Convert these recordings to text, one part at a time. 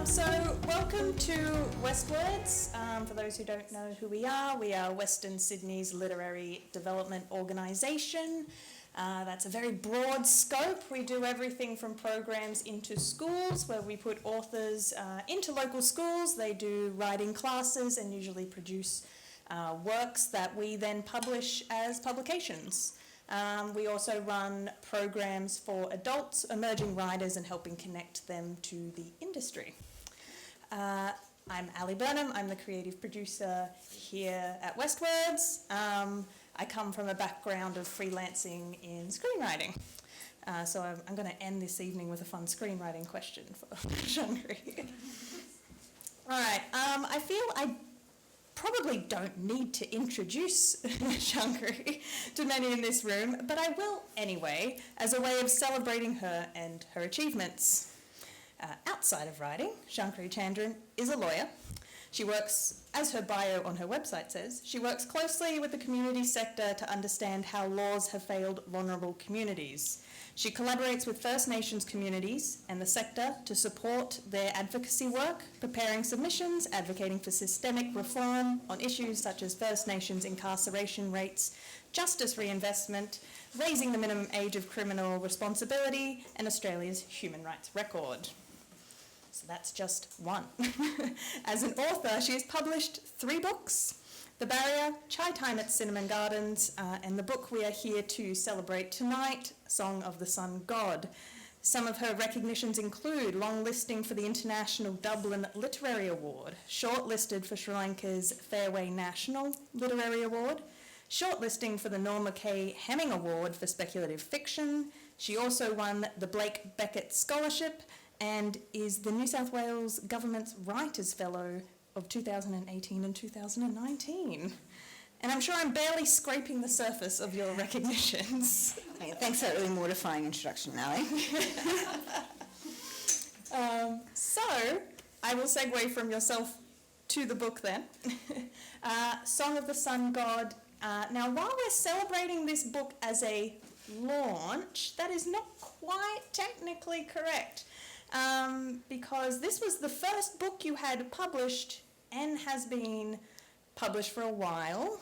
So welcome to Westwords. For those who don't know who we are Western Sydney's literary development organisation. That's a very broad scope. We do everything from programs into schools, where we put authors into local schools. They do writing classes and usually produce works that we then publish as publications. We also run programs for adults, emerging writers, and helping connect them to the industry. I'm Ally Burnham. I'm the creative producer here at Westwords. I come from a background of freelancing in screenwriting. So I'm going to end this evening with a fun screenwriting question for Shankari. All right. I feel I probably don't need to introduce Shankari to many in this room, but I will anyway, as a way of celebrating her and her achievements. Outside of writing, Shankari Chandran is a lawyer. She works, as her bio on her website says, she works closely with the community sector to understand how laws have failed vulnerable communities. She collaborates with First Nations communities and the sector to support their advocacy work, preparing submissions, advocating for systemic reform on issues such as First Nations incarceration rates, justice reinvestment, raising the minimum age of criminal responsibility, and Australia's human rights record. So that's just one. As an author, she has published 3 books: The Barrier, Chai Time at Cinnamon Gardens, and the book we are here to celebrate tonight, Song of the Sun God. Some of her recognitions include long listing for the International Dublin Literary Award, shortlisted for Sri Lanka's Fairway National Literary Award, shortlisting for the Norma K. Hemming Award for Speculative Fiction. She also won the Blake Beckett Scholarship and is the New South Wales Government's Writers' Fellow of 2018 and 2019. And I'm sure I'm barely scraping the surface of your recognitions. Thanks for that really mortifying introduction, Ally. So I will segue from yourself to the book then. Song of the Sun God. Now, while we're celebrating this book as a launch, that is not quite technically correct. Because this was the first book you had published and has been published for a while.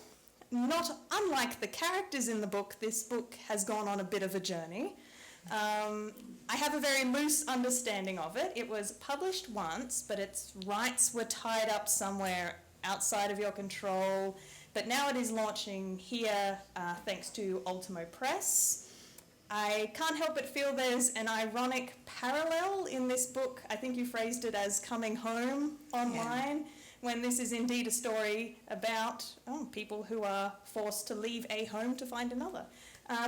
Not unlike the characters in the book, this book has gone on a bit of a journey. I have a very loose understanding of it. It was published once, but its rights were tied up somewhere outside of your control. But now it is launching here thanks to Ultimo Press. I can't help but feel there's an ironic parallel in this book. I think you phrased it as coming home online, when this is indeed a story about people who are forced to leave a home to find another.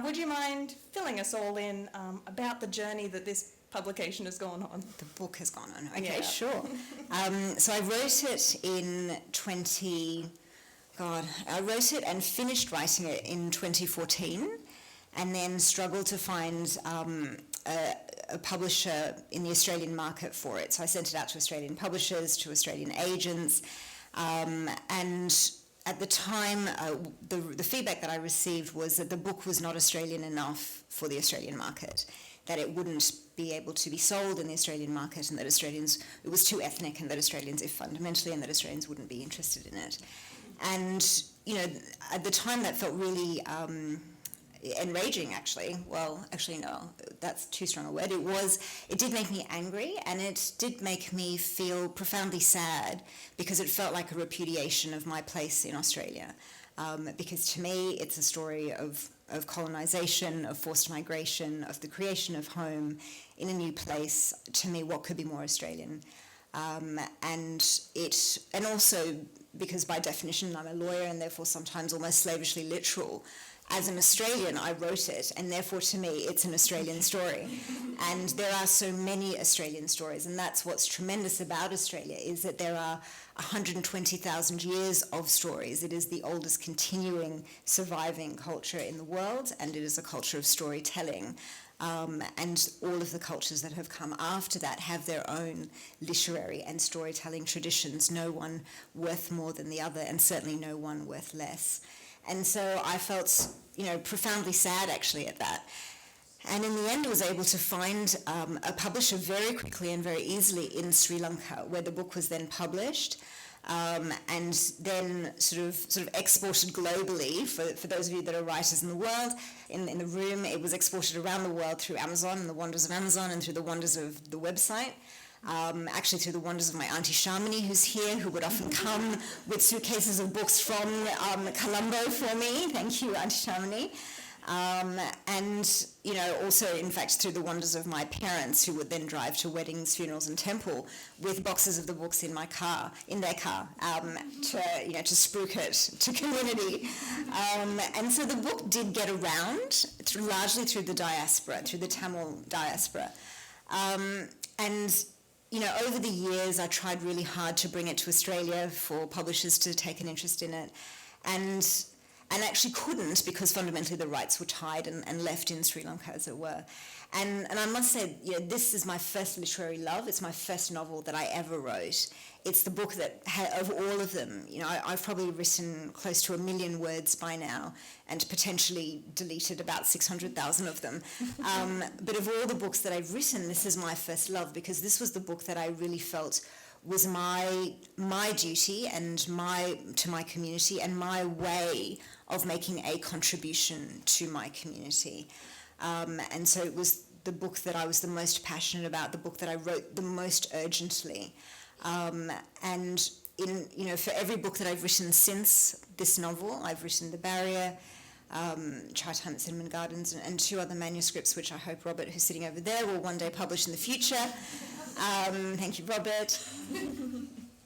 Would you mind filling us all in about the journey that this publication has gone on? The book has gone on. Okay, sure. So I wrote it in I wrote it and finished writing it in 2014. And then struggled to find a publisher in the Australian market for it. So I sent it out to Australian publishers, to Australian agents, and at the time, the feedback that I received was that the book was not Australian enough for the Australian market, that it wouldn't be able to be sold in the Australian market, and that it was too ethnic, and that Australians, if fundamentally, and that Australians wouldn't be interested in it. And, at the time that felt really enraging, actually. Well, actually, no, that's too strong a word. It did make me angry, and it did make me feel profoundly sad, because it felt like a repudiation of my place in Australia. Because to me, it's a story of colonization, of forced migration, of the creation of home in a new place. To me, what could be more Australian? And also because by definition I'm a lawyer, and therefore sometimes almost slavishly literal. As an Australian, I wrote it, and therefore to me it's an Australian story. And there are so many Australian stories, and that's what's tremendous about Australia, is that there are 120,000 years of stories. It is the oldest continuing surviving culture in the world, and it is a culture of storytelling. And all of the cultures that have come after that have their own literary and storytelling traditions, no one worth more than the other, and certainly no one worth less. And so I felt, profoundly sad actually at that. And in the end, was able to find a publisher very quickly and very easily in Sri Lanka, where the book was then published, and then sort of exported globally. For those of you that are writers in the world, in the room, it was exported around the world through Amazon and the wonders of Amazon, and through the wonders of the website. Actually through the wonders of my Auntie Shamini, who's here, who would often come with suitcases of books from Colombo for me. Thank you, Auntie Shamini. And, you know, also, in fact, through the wonders of my parents, who would then drive to weddings, funerals, and temple with boxes of the books in their car, to spruik it to community. And so the book did get around, largely through the diaspora, through the Tamil diaspora. And, you know, over the years, I tried really hard to bring it to Australia for publishers to take an interest in it. And actually couldn't, because fundamentally the rights were tied and left in Sri Lanka, as it were. And I must say, you know, this is my first literary love. It's my first novel that I ever wrote. It's the book that, of all of them, you know, I've probably written close to 1 million words by now, and potentially deleted about 600,000 of them. But of all the books that I've written, this is my first love, because this was the book that I really felt was my duty and to my community, and my way of making a contribution to my community. And so it was the book that I was the most passionate about, the book that I wrote the most urgently. And for every book that I've written since this novel, I've written The Barrier, Chai Time at Cinnamon Gardens, and 2 other manuscripts, which I hope Robert, who's sitting over there, will one day publish in the future. Thank you, Robert.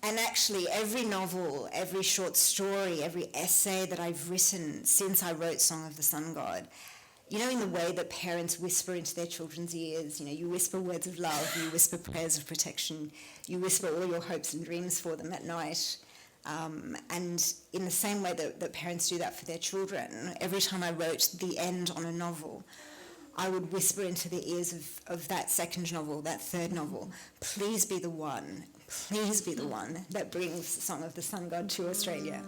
And actually, every novel, every short story, every essay that I've written since I wrote Song of the Sun God, you know, in the way that parents whisper into their children's ears, you know, you whisper words of love, you whisper prayers of protection, you whisper all your hopes and dreams for them at night. And in the same way that parents do that for their children, every time I wrote the end on a novel, I would whisper into the ears of that second novel, that third novel, please be the one that brings Song of the Sun God to Australia.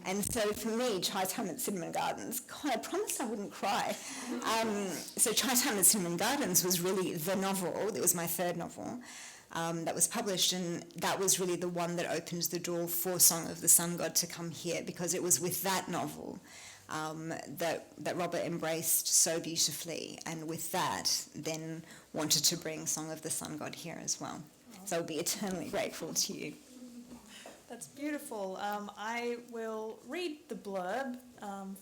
And so for me, Chai Time at Cinnamon Gardens, God, I promised I wouldn't cry. So Chai Time at Cinnamon Gardens was really the novel. It was my third novel that was published, and that was really the one that opened the door for Song of the Sun God to come here, because it was with that novel that Robert embraced so beautifully, and with that then wanted to bring Song of the Sun God here as well. So I'll be eternally grateful to you. That's beautiful. I will read the blurb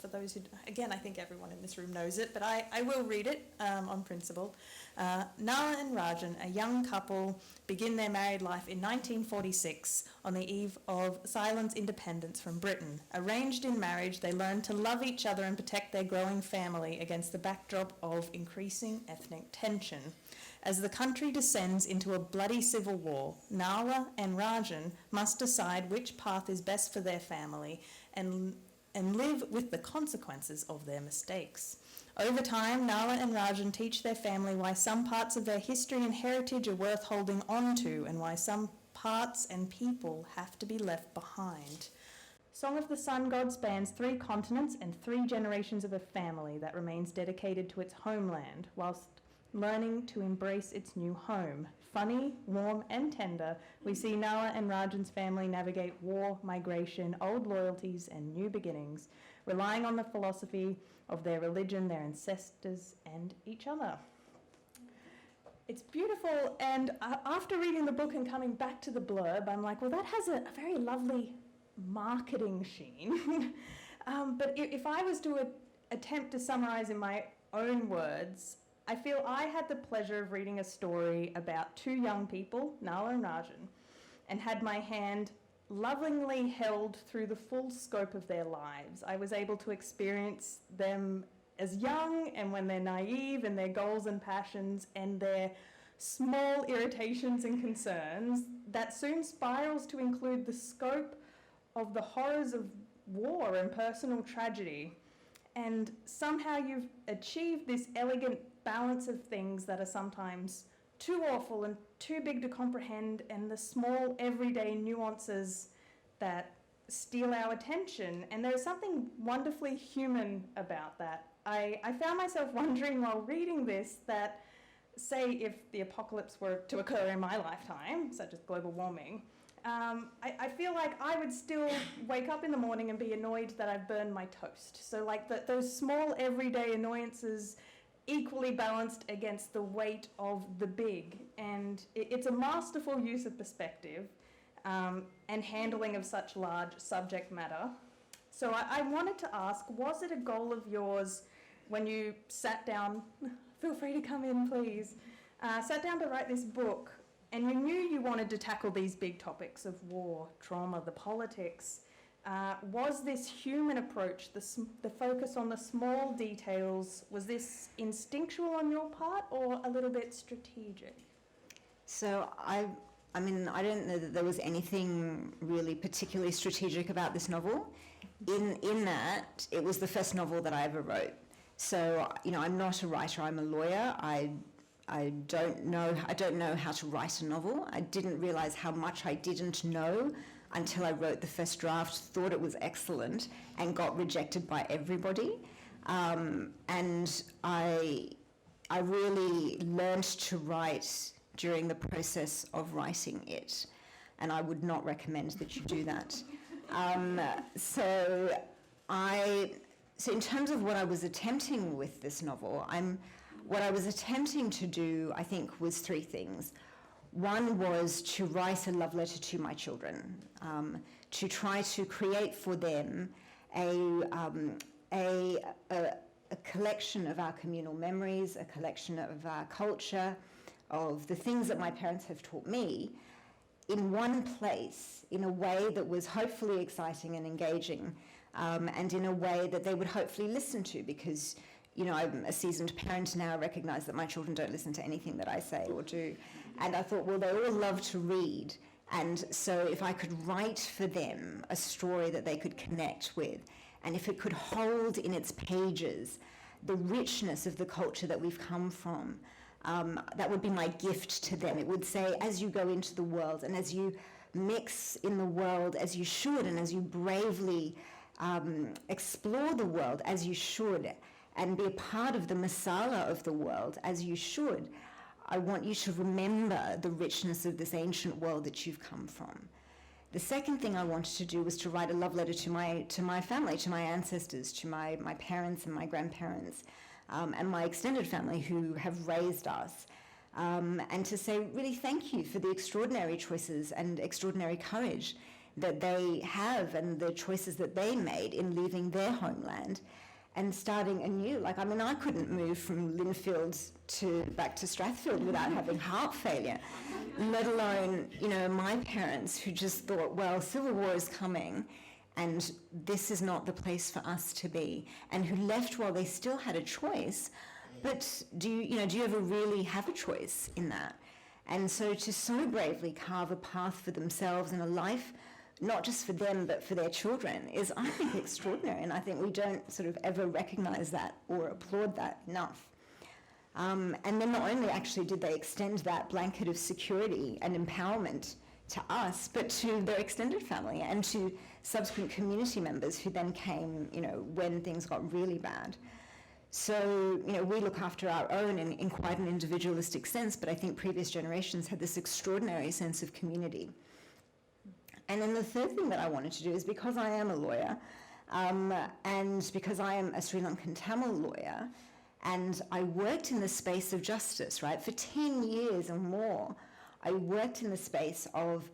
for those who, again, I think everyone in this room knows it, but I will read it on principle. Nala and Rajan, a young couple, begin their married life in 1946 on the eve of Ceylon's independence from Britain. Arranged in marriage, they learn to love each other and protect their growing family against the backdrop of increasing ethnic tension. As the country descends into a bloody civil war, Nala and Rajan must decide which path is best for their family and live with the consequences of their mistakes. Over time, Nala and Rajan teach their family why some parts of their history and heritage are worth holding on to, and why some parts and people have to be left behind. Song of the Sun God spans 3 continents and 3 generations of a family that remains dedicated to its homeland, whilst learning to embrace its new home. Funny, warm, and tender, we see Nala and Rajan's family navigate war, migration, old loyalties, and new beginnings, relying on the philosophy of their religion, their ancestors, and each other. It's beautiful, and after reading the book and coming back to the blurb, I'm like, well, that has a very lovely marketing sheen. But if I was to attempt to summarize in my own words, I feel I had the pleasure of reading a story about 2 young people, Nala and Rajan, and had my hand lovingly held through the full scope of their lives. I was able to experience them as young, and when they're naive, and their goals and passions, and their small irritations and concerns, that soon spirals to include the scope of the horrors of war and personal tragedy. And somehow you've achieved this elegant balance of things that are sometimes too awful and too big to comprehend, and the small everyday nuances that steal our attention, and there's something wonderfully human about that. I found myself wondering while reading this that, say, if the apocalypse were to occur in my lifetime, such as global warming, I feel like I would still wake up in the morning and be annoyed that I've burned my toast. So like those small everyday annoyances equally balanced against the weight of the big. And it's a masterful use of perspective and handling of such large subject matter. So I wanted to ask, was it a goal of yours when you sat down, feel free to come in please, sat down to write this book, and you knew you wanted to tackle these big topics of war, trauma, the politics, was this human approach, the focus on the small details, was this instinctual on your part or a little bit strategic? So I mean, I don't know that there was anything really particularly strategic about this novel. In that, it was the first novel that I ever wrote. So, you know, I'm not a writer, I'm a lawyer. I don't know how to write a novel. I didn't realize how much I didn't know until I wrote the first draft, thought it was excellent, and got rejected by everybody. And I really learned to write during the process of writing it, and I would not recommend that you do that. So in terms of what I was attempting with this novel, what I was attempting to do, I think, was three things. One was to write a love letter to my children, to try to create for them a collection of our communal memories, a collection of our culture, of the things that my parents have taught me, in one place, in a way that was hopefully exciting and engaging, and in a way that they would hopefully listen to, because, you know, I'm a seasoned parent now. I recognise that my children don't listen to anything that I say or do. And I thought, well, they all love to read. And so if I could write for them a story that they could connect with, and if it could hold in its pages the richness of the culture that we've come from, that would be my gift to them. It would say, as you go into the world and as you mix in the world as you should, and as you bravely explore the world as you should, and be a part of the masala of the world as you should, I want you to remember the richness of this ancient world that you've come from. The second thing I wanted to do was to write a love letter to my family, to my ancestors, to my parents and my grandparents, and my extended family who have raised us, and to say really thank you for the extraordinary choices and extraordinary courage that they have, and the choices that they made in leaving their homeland and starting anew. Like, I mean, I couldn't move from Linfield back to Strathfield without having heart failure, let alone, you know, my parents who just thought, well, civil war is coming and this is not the place for us to be, and who left while they still had a choice. But do you ever really have a choice in that? And so to so bravely carve a path for themselves and a life, not just for them, but for their children, is, I think, extraordinary. And I think we don't sort of ever recognise that or applaud that enough. And then not only actually did they extend that blanket of security and empowerment to us, but to their extended family and to subsequent community members who then came, you know, when things got really bad. So, you know, we look after our own in quite an individualistic sense, but I think previous generations had this extraordinary sense of community. And then the third thing that I wanted to do is, because I am a lawyer, and because I am a Sri Lankan Tamil lawyer, and I worked in the space of justice, right, for 10 years or more, I worked in the space of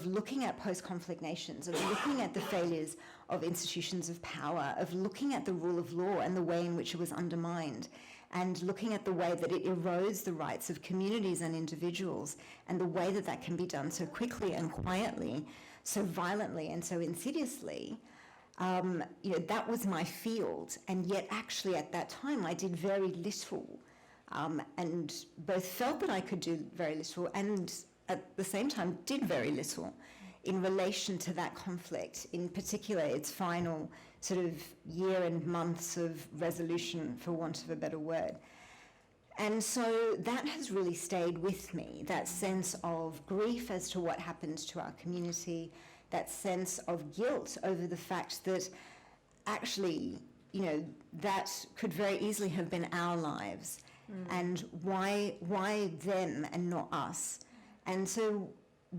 looking at post-conflict nations, of looking at the failures of institutions of power, of looking at the rule of law and the way in which it was undermined, and looking at the way that it erodes the rights of communities and individuals, and the way that that can be done so quickly and quietly, so violently and so insidiously. That was my field, and yet actually at that time I did very little, and both felt that I could do very little and at the same time did very little in relation to that conflict, in particular its final sort of year and months of resolution, for want of a better word. And so that has really stayed with me, that sense of grief as to what happened to our community, that sense of guilt over the fact that actually, that could very easily have been our lives. And why them and not us? And so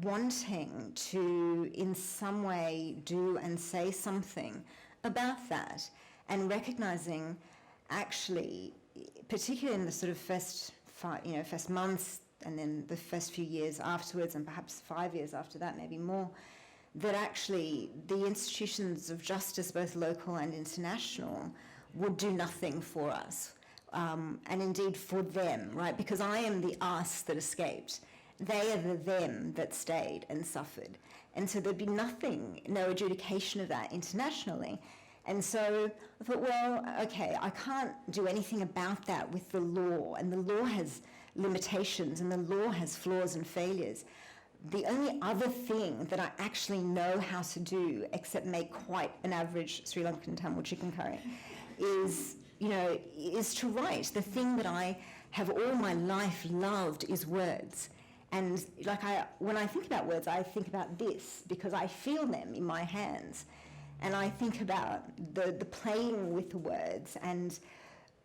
wanting to in some way do and say something about that, and recognizing actually, particularly in the sort of first months and then the first few years afterwards, and perhaps 5 years after that, maybe more, that actually the institutions of justice, both local and international, would do nothing for us. And indeed for them, right? Because I am the us that escaped. They are the them that stayed and suffered. And so there'd be nothing, no adjudication of that internationally. And so I thought, well, okay, I can't do anything about that with the law, and the law has limitations, and the law has flaws and failures. The only other thing that I actually know how to do, except make quite an average Sri Lankan Tamil chicken curry, is to write. The thing that I have all my life loved is words. And when I think about words, I think about this, because I feel them in my hands. And I think about the playing with the words, and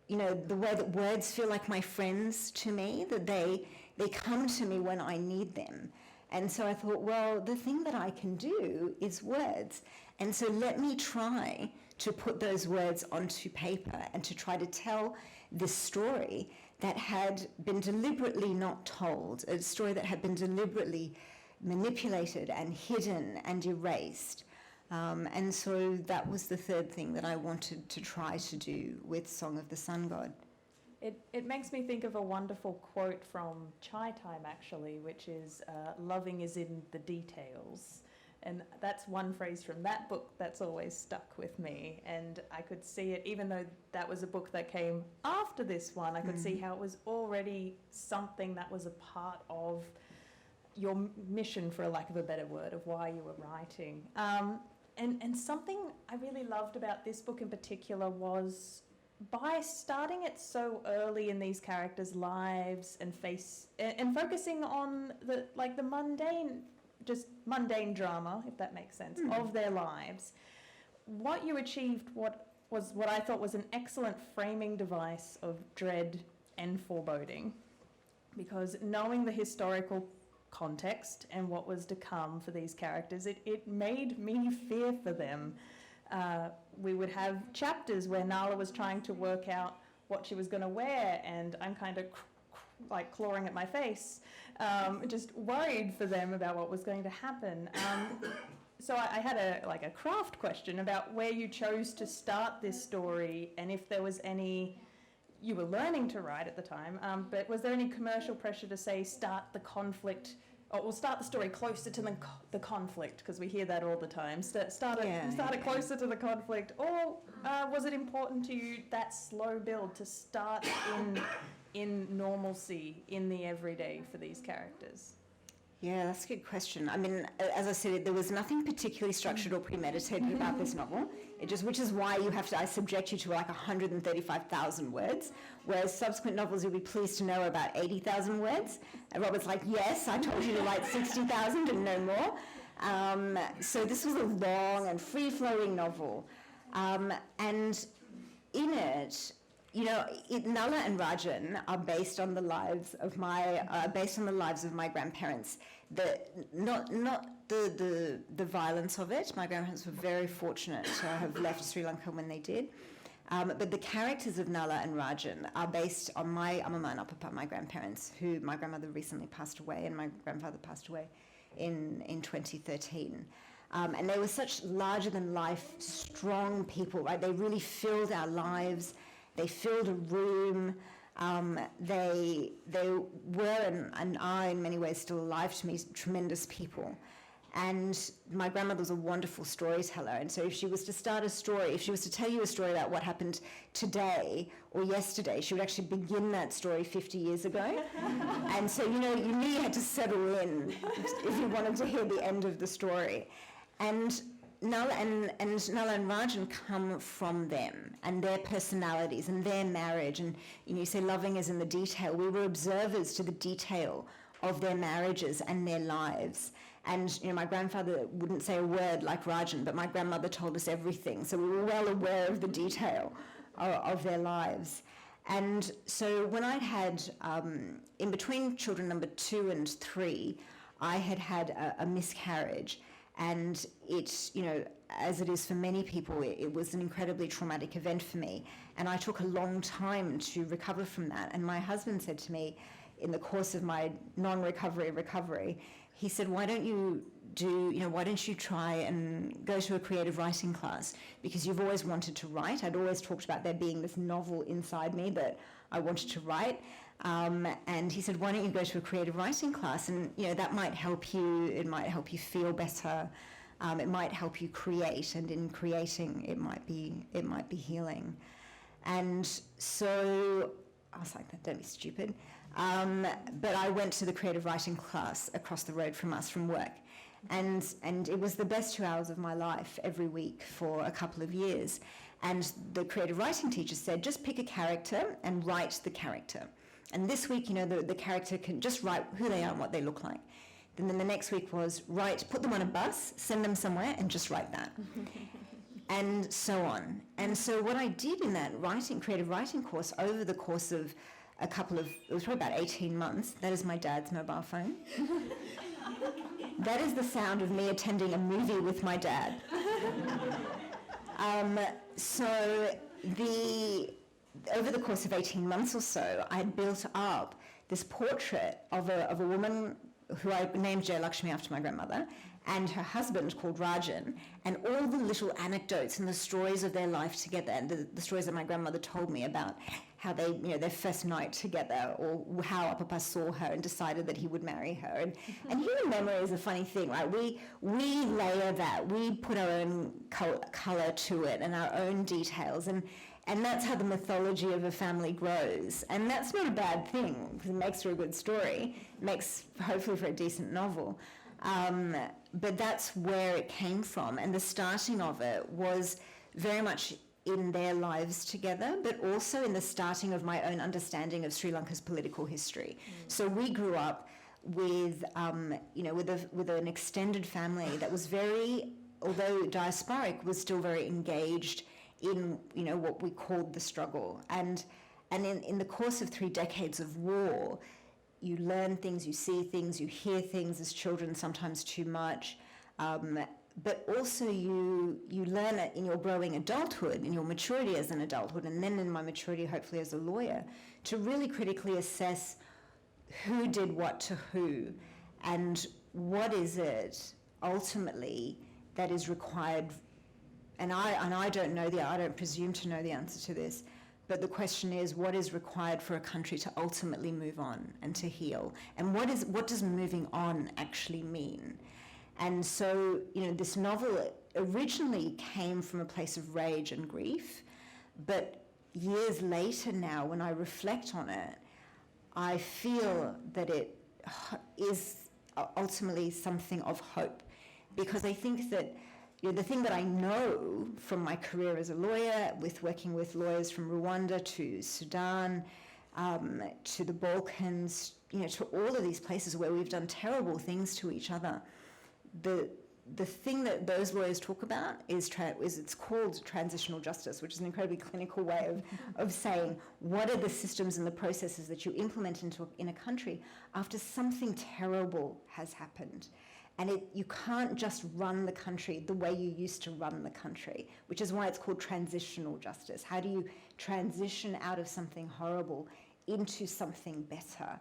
the way that words feel like my friends to me, that they come to me when I need them. And so I thought, well, the thing that I can do is words. And so let me try to put those words onto paper and to try to tell this story that had been deliberately not told, a story that had been deliberately manipulated and hidden and erased. And so that was the third thing that I wanted to try to do with Song of the Sun God. It makes me think of a wonderful quote from Chai Time, actually, which is, loving is in the details. And that's one phrase from that book that's always stuck with me. And I could see it, even though that was a book that came after this one, I could see how it was already something that was a part of your mission, for a lack of a better word, of why you were writing. And something I really loved about this book in particular was, by starting it so early in these characters' lives and focusing on the mundane drama, if that makes sense, of their lives, what you achieved what I thought was an excellent framing device of dread and foreboding, because knowing the historical context and what was to come for these characters, it made me fear for them. We would have chapters where Nala was trying to work out what she was going to wear, and I'm kind of clawing at my face, just worried for them about what was going to happen. So I had a craft question about where you chose to start this story, and if there was any, you were learning to write at the time, but was there any commercial pressure to say start the conflict, or we'll start the story closer to the conflict, because we hear that all the time, start it closer to the conflict, or was it important to you, that slow build, to start in normalcy, in the everyday for these characters? Yeah, that's a good question. I mean, as I said, there was nothing particularly structured or premeditated about this novel. Which is why I subject you to 135,000 words, whereas subsequent novels you'll be pleased to know about 80,000 words. And Robert's like, yes, I told you to write 60,000 and no more. So this was a long and free-flowing novel. And in it, Nala and Rajan are based on the lives of my grandparents. Not the violence of it. My grandparents were very fortunate to have left Sri Lanka when they did. But the characters of Nala and Rajan are based on my Amma and Apapa, my grandparents, who my grandmother recently passed away, and my grandfather passed away in 2013. And they were such larger-than-life, strong people, right? They really filled our lives. They filled a room. They were and are in many ways still alive to me, tremendous people. And my grandmother was a wonderful storyteller. And so if she was to start a story, if she was to tell you a story about what happened today or yesterday, she would actually begin that story 50 years ago. And so, you knew you had to settle in if you wanted to hear the end of the story. And Nala and Rajan come from them and their personalities and their marriage. And you say loving is in the detail. We were observers to the detail of their marriages and their lives. And, my grandfather wouldn't say a word like Rajan, but my grandmother told us everything. So we were well aware of the detail of their lives. And so when I'd had, in between children number 2 and 3, I had a miscarriage. And it, as it is for many people, it was an incredibly traumatic event for me. And I took a long time to recover from that. And my husband said to me, in the course of my recovery, he said, why don't you try and go to a creative writing class? Because you've always wanted to write. I'd always talked about there being this novel inside me that I wanted to write. And he said, why don't you go to a creative writing class? And, that might help you. It might help you feel better. It might help you create. And in creating, it might be healing. And so I was like, don't be stupid. But I went to the creative writing class across the road from us from work. And it was the best 2 hours of my life every week for a couple of years. And the creative writing teacher said, just pick a character and write the character. And this week, the character can just write who they are and what they look like. And then the next week was put them on a bus, send them somewhere, and just write that. And so on. And so what I did in that creative writing course over the course of it was probably about 18 months. That is my dad's mobile phone. That is the sound of me attending a movie with my dad. So over the course of 18 months or so, I built up this portrait of a woman who I named Jayalakshmi after my grandmother, and her husband called Rajan, and all the little anecdotes and the stories of their life together, and the stories that my grandmother told me about how they, their first night together, or how Papa saw her and decided that he would marry her. And human memory is a funny thing, right? We layer that, we put our own colour to it and our own details, and that's how the mythology of a family grows. And that's not a bad thing, because it makes for a good story. It makes, hopefully, for a decent novel. But that's where it came from. And the starting of it was very much in their lives together, but also in the starting of my own understanding of Sri Lanka's political history. So we grew up with, with an extended family that was very, although diasporic, was still very engaged in, what we called the struggle. And in the course of 3 decades of war, you learn things, you see things, you hear things as children, sometimes too much. But also you learn it in your growing adulthood, in your maturity as an adulthood, and then in my maturity, hopefully as a lawyer, to really critically assess who did what to who, and what is it ultimately that is required. And I don't know I don't presume to know the answer to this, but the question is, what is required for a country to ultimately move on and to heal? And what does moving on actually mean? And so, this novel originally came from a place of rage and grief, but years later now, when I reflect on it, I feel that it is ultimately something of hope, because I think that the thing that I know from my career as a lawyer, with working with lawyers from Rwanda to Sudan, to the Balkans, to all of these places where we've done terrible things to each other, the thing that those lawyers talk about is it's called transitional justice, which is an incredibly clinical way of saying what are the systems and the processes that you implement in a country after something terrible has happened. And you can't just run the country the way you used to run the country, which is why it's called transitional justice. How do you transition out of something horrible into something better?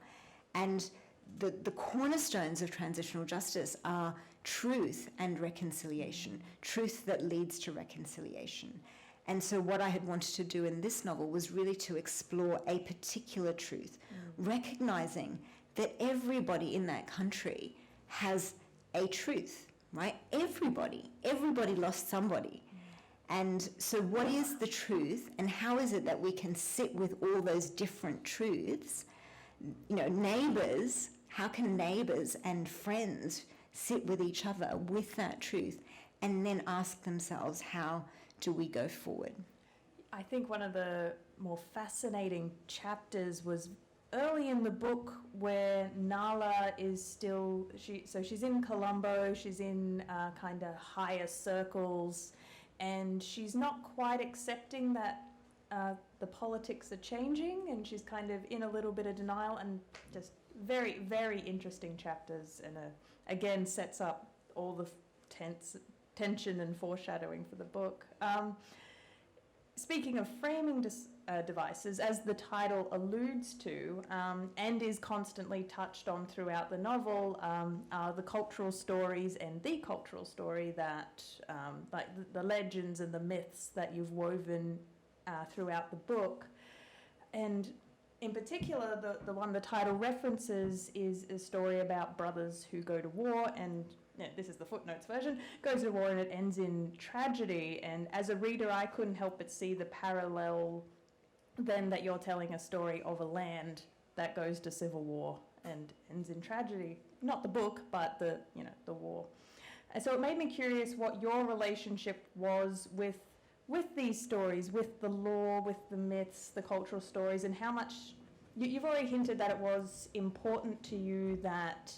And the cornerstones of transitional justice are truth and reconciliation, truth that leads to reconciliation. And so what I had wanted to do in this novel was really to explore a particular truth, recognizing that everybody in that country has a truth, right? Everybody lost somebody. And so what is the truth, and how is it that we can sit with all those different truths? Neighbors, how can neighbors and friends sit with each other with that truth and then ask themselves, how do we go forward? I think one of the more fascinating chapters was early in the book where Nala is still, she's in Colombo, she's in kind of higher circles, and she's not quite accepting that the politics are changing, and she's kind of in a little bit of denial, and just very, very interesting chapters, and again sets up all the tension and foreshadowing for the book. Speaking of framing devices, as the title alludes to, and is constantly touched on throughout the novel, are the cultural stories and the cultural story that, like the legends and the myths that you've woven throughout the book. And in particular, the one the title references is a story about brothers who go to war, and this is the footnotes version, goes to war and it ends in tragedy. And as a reader, I couldn't help but see the parallel then that you're telling a story of a land that goes to civil war and ends in tragedy. Not the book, but the war. And so it made me curious what your relationship was with these stories, with the lore, with the myths, the cultural stories, and how much you've already hinted that it was important to you that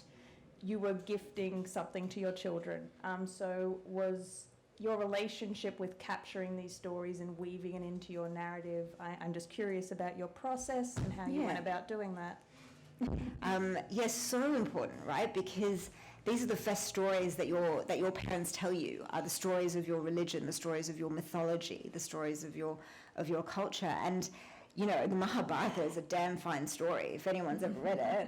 you were gifting something to your children. So was your relationship with capturing these stories and weaving it into your narrative, I'm just curious about your process and how you went about doing that. Yes, so important, right? Because these are the first stories that your parents tell you, are the stories of your religion, the stories of your mythology, the stories of your culture. And the Mahabharata is a damn fine story. If anyone's ever read it,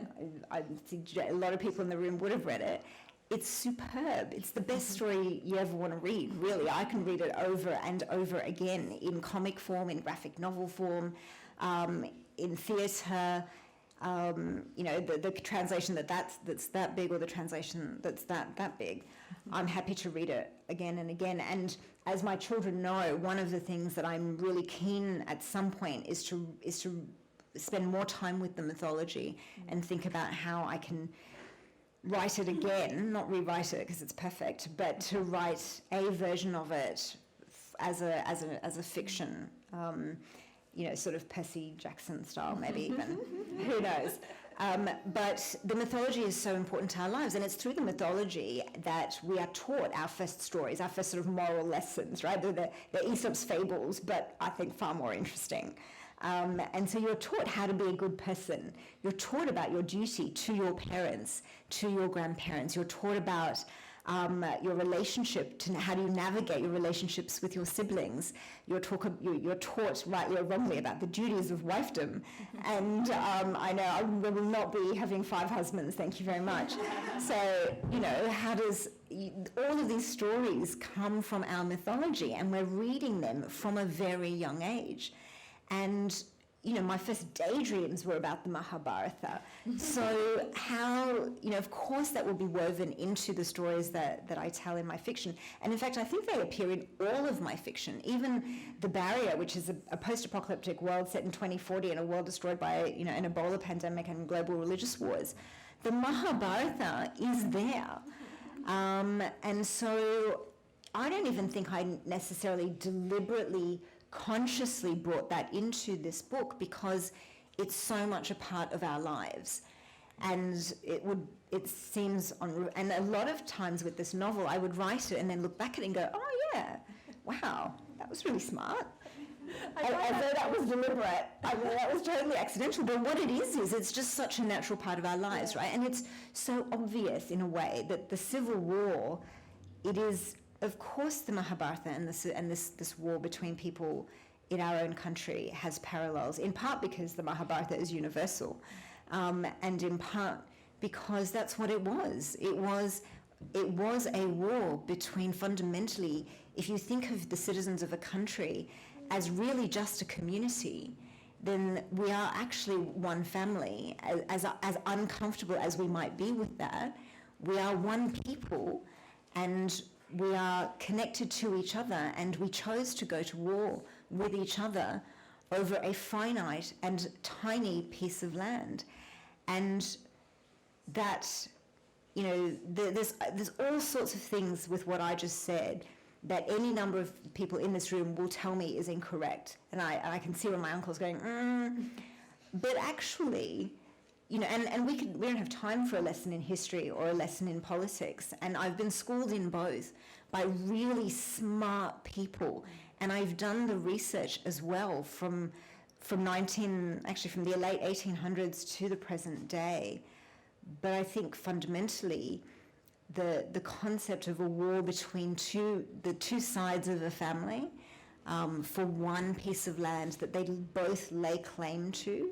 I think a lot of people in the room would have read it. It's superb. It's the best story you ever want to read, really. I can read it over and over again in comic form, in graphic novel form, in theatre. The translation that's that big, or the translation that's that big. I'm happy to read it again and again. And as my children know, one of the things that I'm really keen at some point is to spend more time with the mythology and think about how I can write it again, not rewrite it because it's perfect, but to write a version of it as a fiction. Sort of Percy Jackson style, maybe even. Who knows? But the mythology is so important to our lives, and it's through the mythology that we are taught our first stories, our first sort of moral lessons, right? They're Aesop's fables, but I think far more interesting. And so you're taught how to be a good person. You're taught about your duty to your parents, to your grandparents. You're taught about your relationship, to how do you navigate your relationships with your siblings. You're taught, rightly or wrongly, about the duties of wifedom. And I know I will not be having 5 husbands, thank you very much. So, how does all of these stories come from our mythology, and we're reading them from a very young age. And my first daydreams were about the Mahabharata. So how, of course that will be woven into the stories that I tell in my fiction. And in fact, I think they appear in all of my fiction. Even The Barrier, which is a post-apocalyptic world set in 2040 in a world destroyed by, an Ebola pandemic and global religious wars. The Mahabharata is there. And so I don't even think I necessarily deliberately consciously brought that into this book, because it's so much a part of our lives. And it seems and a lot of times with this novel, I would write it and then look back at it and go, oh yeah, wow, that was really smart. Although that was deliberate, that was totally accidental, but what it is it's just such a natural part of our lives, right? And it's so obvious in a way that the Civil War, it is, of course, the Mahabharata and this war between people in our own country has parallels, in part because the Mahabharata is universal, and in part because that's what it was. It was a war between, fundamentally, if you think of the citizens of a country as really just a community, then we are actually one family. As uncomfortable as we might be with that, we are one people, and we are connected to each other, and we chose to go to war with each other over a finite and tiny piece of land. And that, there's all sorts of things with what I just said that any number of people in this room will tell me is incorrect. And I can see where my uncle's going, But actually, and we don't have time for a lesson in history or a lesson in politics. And I've been schooled in both by really smart people. And I've done the research as well from the late 1800s to the present day. But I think fundamentally, the concept of a war between the two sides of a family for one piece of land that they both lay claim to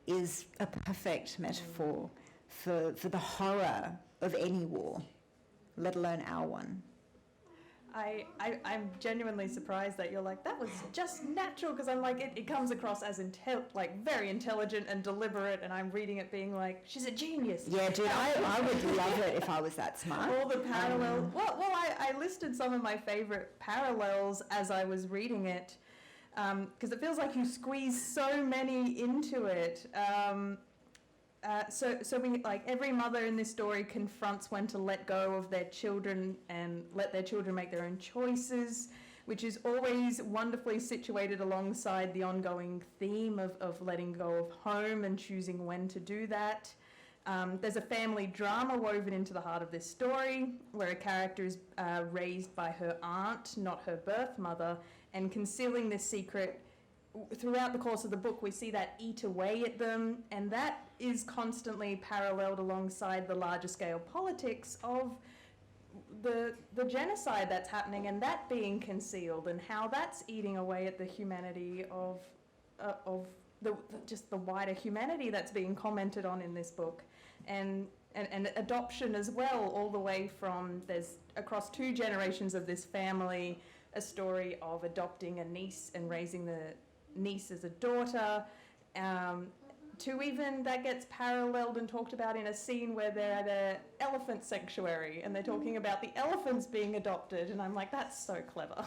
is a perfect metaphor for the horror of any war, let alone our one. I'm genuinely surprised that you're like, that was just natural, because I'm like, it comes across as very intelligent and deliberate, and I'm reading it being like, she's a genius. Yeah, dude, I would love it if I was that smart. All the parallels. I listed some of my favourite parallels as I was reading it, because it feels like you squeeze so many into it. Every mother in this story confronts when to let go of their children and let their children make their own choices, which is always wonderfully situated alongside the ongoing theme of letting go of home and choosing when to do that. There's a family drama woven into the heart of this story, where a character is raised by her aunt, not her birth mother, and concealing this secret. Throughout the course of the book, we see that eat away at them, and that is constantly paralleled alongside the larger scale politics of the genocide that's happening, and that being concealed, and how that's eating away at the humanity of the wider humanity that's being commented on in this book, and adoption as well, all the way from, there's across 2 generations of this family, a story of adopting a niece and raising the niece as a daughter, to even that gets paralleled and talked about in a scene where they're at an elephant sanctuary and they're talking about the elephants being adopted, and I'm like, that's so clever.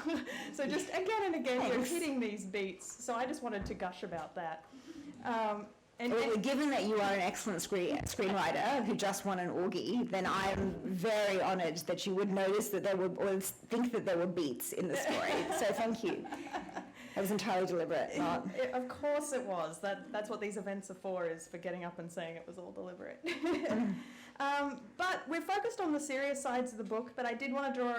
So just again and again, you're hitting these beats, so I just wanted to gush about that. Given that you are an excellent screenwriter who just won an Augie, then I'm very honoured that you would notice that there were, or think that there were beats in the story. So thank you. That was entirely deliberate. Of course it was. That's what these events are for, is for getting up and saying it was all deliberate. But we're focused on the serious sides of the book, but I did want to draw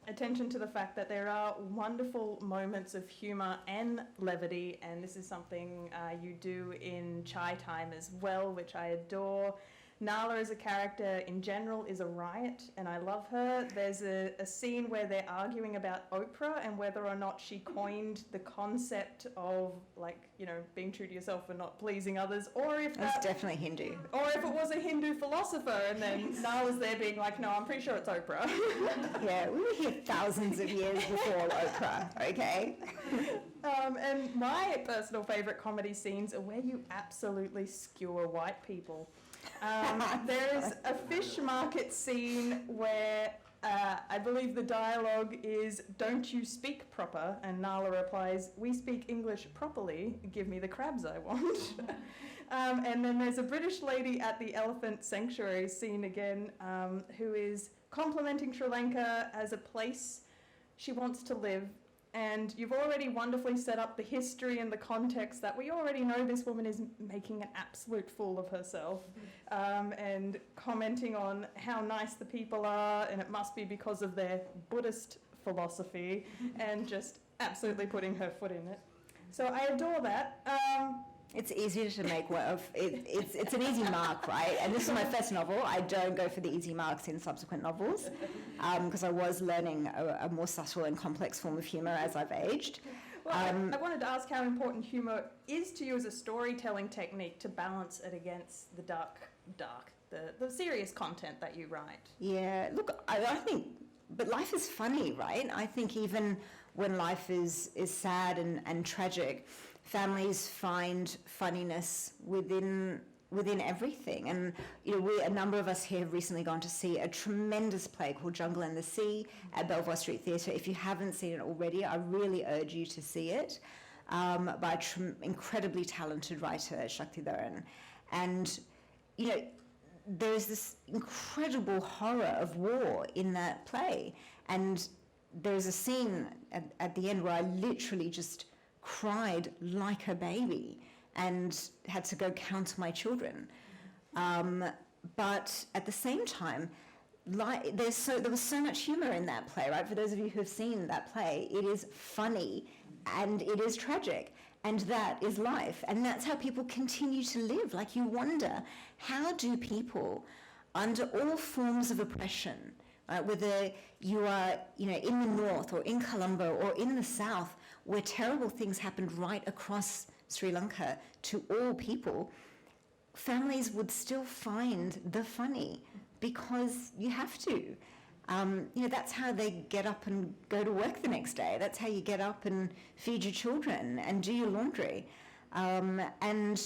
attention to the fact that there are wonderful moments of humour and levity, and this is something you do in Chai Time as well, which I adore. Nala as a character in general is a riot, and I love her. There's a scene where they're arguing about Oprah and whether or not she coined the concept of, being true to yourself and not pleasing others, or if that's definitely Hindu. Or if it was a Hindu philosopher, and then Nala's there being like, no, I'm pretty sure it's Oprah. Yeah, we were here thousands of years before Oprah, okay? And my personal favourite comedy scenes are where you absolutely skewer white people. There's a fish market scene where I believe the dialogue is, "Don't you speak proper?" And Nala replies, "We speak English properly. Give me the crabs I want." And then there's a British lady at the elephant sanctuary scene again, who is complimenting Sri Lanka as a place she wants to live. And you've already wonderfully set up the history and the context that we already know this woman is making an absolute fool of herself, and commenting on how nice the people are, and it must be because of their Buddhist philosophy, and just absolutely putting her foot in it. So I adore that. It's easier to make it's an easy mark, right? And this is my first novel. I don't go for the easy marks in subsequent novels, because I was learning a more subtle and complex form of humour as I've aged. Well, I wanted to ask how important humour is to you as a storytelling technique to balance it against the the serious content that you write. Yeah, look, I think, but life is funny, right? I think even when life is sad and tragic, families find funniness within everything. And a number of us here have recently gone to see a tremendous play called Jungle and the Sea at Belvoir Street Theatre. If you haven't seen it already, I really urge you to see it, by an incredibly talented writer, Shankari Chandran. And there's this incredible horror of war in that play, and there's a scene at the end where I literally just cried like a baby, and had to go count my children. But at the same time, there was so much humor in that play, right? For those of you who have seen that play, it is funny and it is tragic, and that is life, and that's how people continue to live. Like, you wonder, how do people, under all forms of oppression, right, whether you are, in the north or in Colombo or in the south, where terrible things happened right across Sri Lanka to all people, families would still find the funny, because you have to. That's how they get up and go to work the next day. That's how you get up and feed your children and do your laundry. And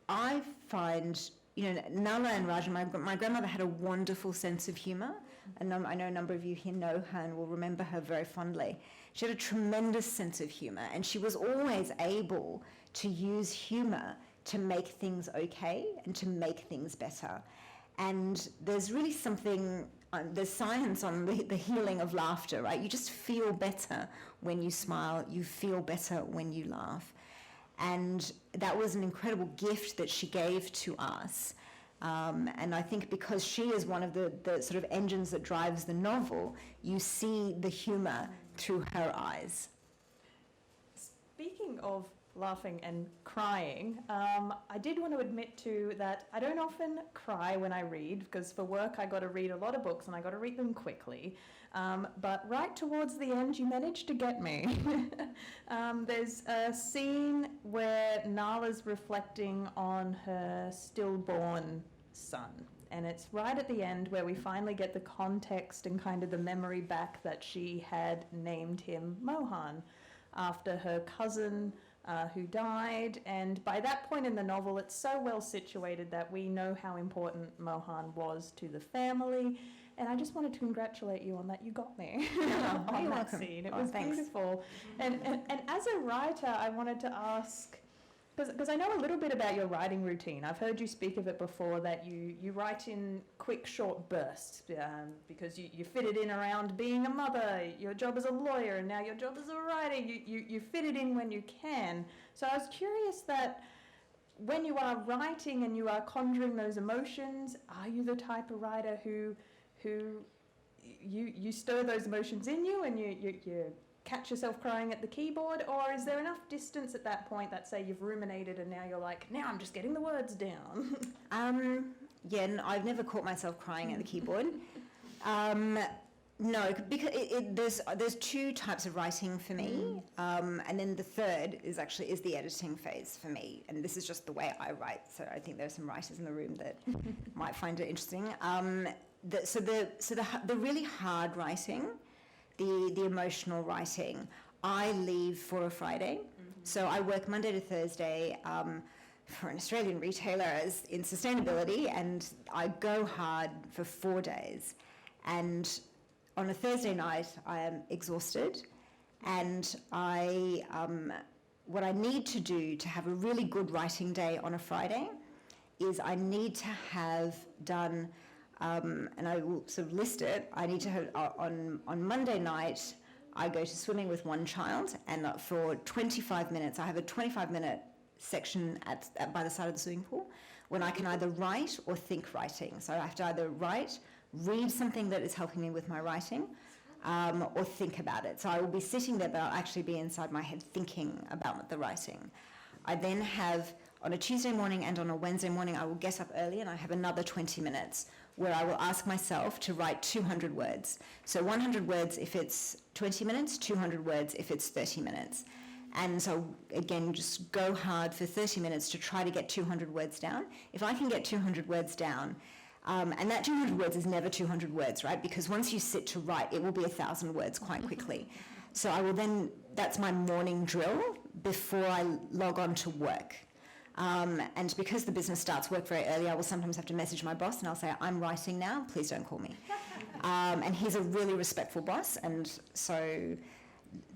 I find, Nala and Raja, my grandmother had a wonderful sense of humour, and I know a number of you here know her and will remember her very fondly. She had a tremendous sense of humour, and she was always able to use humour to make things okay and to make things better. And there's really something, there's science on the healing of laughter, right? You just feel better when you smile, you feel better when you laugh. And that was an incredible gift that she gave to us. And I think because she is one of the sort of engines that drives the novel, you see the humour through her eyes. Speaking of laughing and crying, I did want to admit too that I don't often cry when I read, because for work I got to read a lot of books and I got to read them quickly. But right towards the end, you managed to get me. There's a scene where Nala's reflecting on her stillborn son. And it's right at the end where we finally get the context and kind of the memory back that she had named him Mohan after her cousin who died. And by that point in the novel, it's so well situated that we know how important Mohan was to the family. And I just wanted to congratulate you on that. You got me on that scene. It was beautiful. And as a writer, I wanted to ask, because I know a little bit about your writing routine. I've heard you speak of it before, that you write in quick, short bursts because you fit it in around being a mother, your job as a lawyer, and now your job as a writer. You fit it in when you can. So I was curious that when you are writing and you are conjuring those emotions, are you the type of writer who you stir those emotions in you and you catch yourself crying at the keyboard, or is there enough distance at that point that, say, you've ruminated and now you're like, now I'm just getting the words down? I've never caught myself crying at the keyboard. No, because there's two types of writing for me, and then the third is the editing phase for me, and this is just the way I write. So I think there are some writers in the room that might find it interesting. The really hard writing, the emotional writing, I leave for a Friday. So I work Monday to Thursday for an Australian retailer in sustainability, and I go hard for 4 days. And on a Thursday night, I am exhausted, and what I need to do to have a really good writing day on a Friday is I need to have done, and I will sort of list it, I need to have, on Monday night, I go to swimming with one child, and for 25 minutes, I have a 25-minute section by the side of the swimming pool when I can either write or think writing. So I have to either read something that is helping me with my writing, or think about it. So I will be sitting there, but I'll actually be inside my head thinking about the writing. I then have, on a Tuesday morning and on a Wednesday morning, I will get up early and I have another 20 minutes where I will ask myself to write 200 words. So 100 words if it's 20 minutes, 200 words if it's 30 minutes. And so, again, just go hard for 30 minutes to try to get 200 words down. If I can get 200 words down, and that 200 words is never 200 words, right? Because once you sit to write, it will be 1,000 words quite quickly. So I will then, that's my morning drill before I log on to work. And because the business starts work very early, I will sometimes have to message my boss and I'll say, I'm writing now, please don't call me. And he's a really respectful boss, and so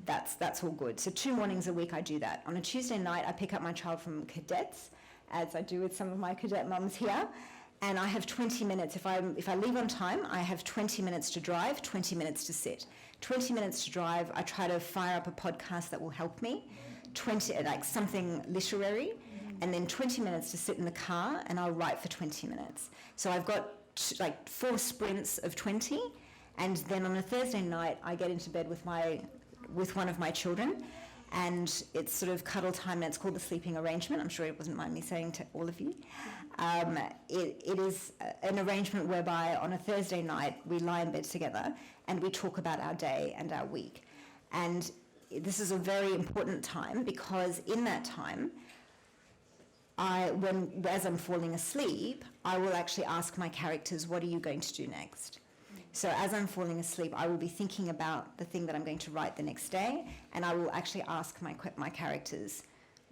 that's all good. So 2 mornings a week I do that. On a Tuesday night, I pick up my child from cadets, as I do with some of my cadet mums here. And I have 20 minutes. If I leave on time, I have 20 minutes to drive, 20 minutes to sit. 20 minutes to drive, I try to fire up a podcast that will help me, like something literary, and then 20 minutes to sit in the car, and I'll write for 20 minutes. So I've got like 4 sprints of 20, and then on a Thursday night, I get into bed with one of my children, and it's sort of cuddle time, and it's called the sleeping arrangement. I'm sure it wasn't mind me saying to all of you. It is an arrangement whereby on a Thursday night we lie in bed together and we talk about our day and our week. And this is a very important time because in that time, as I'm falling asleep, I will actually ask my characters, what are you going to do next? So as I'm falling asleep, I will be thinking about the thing that I'm going to write the next day, and I will actually ask my characters,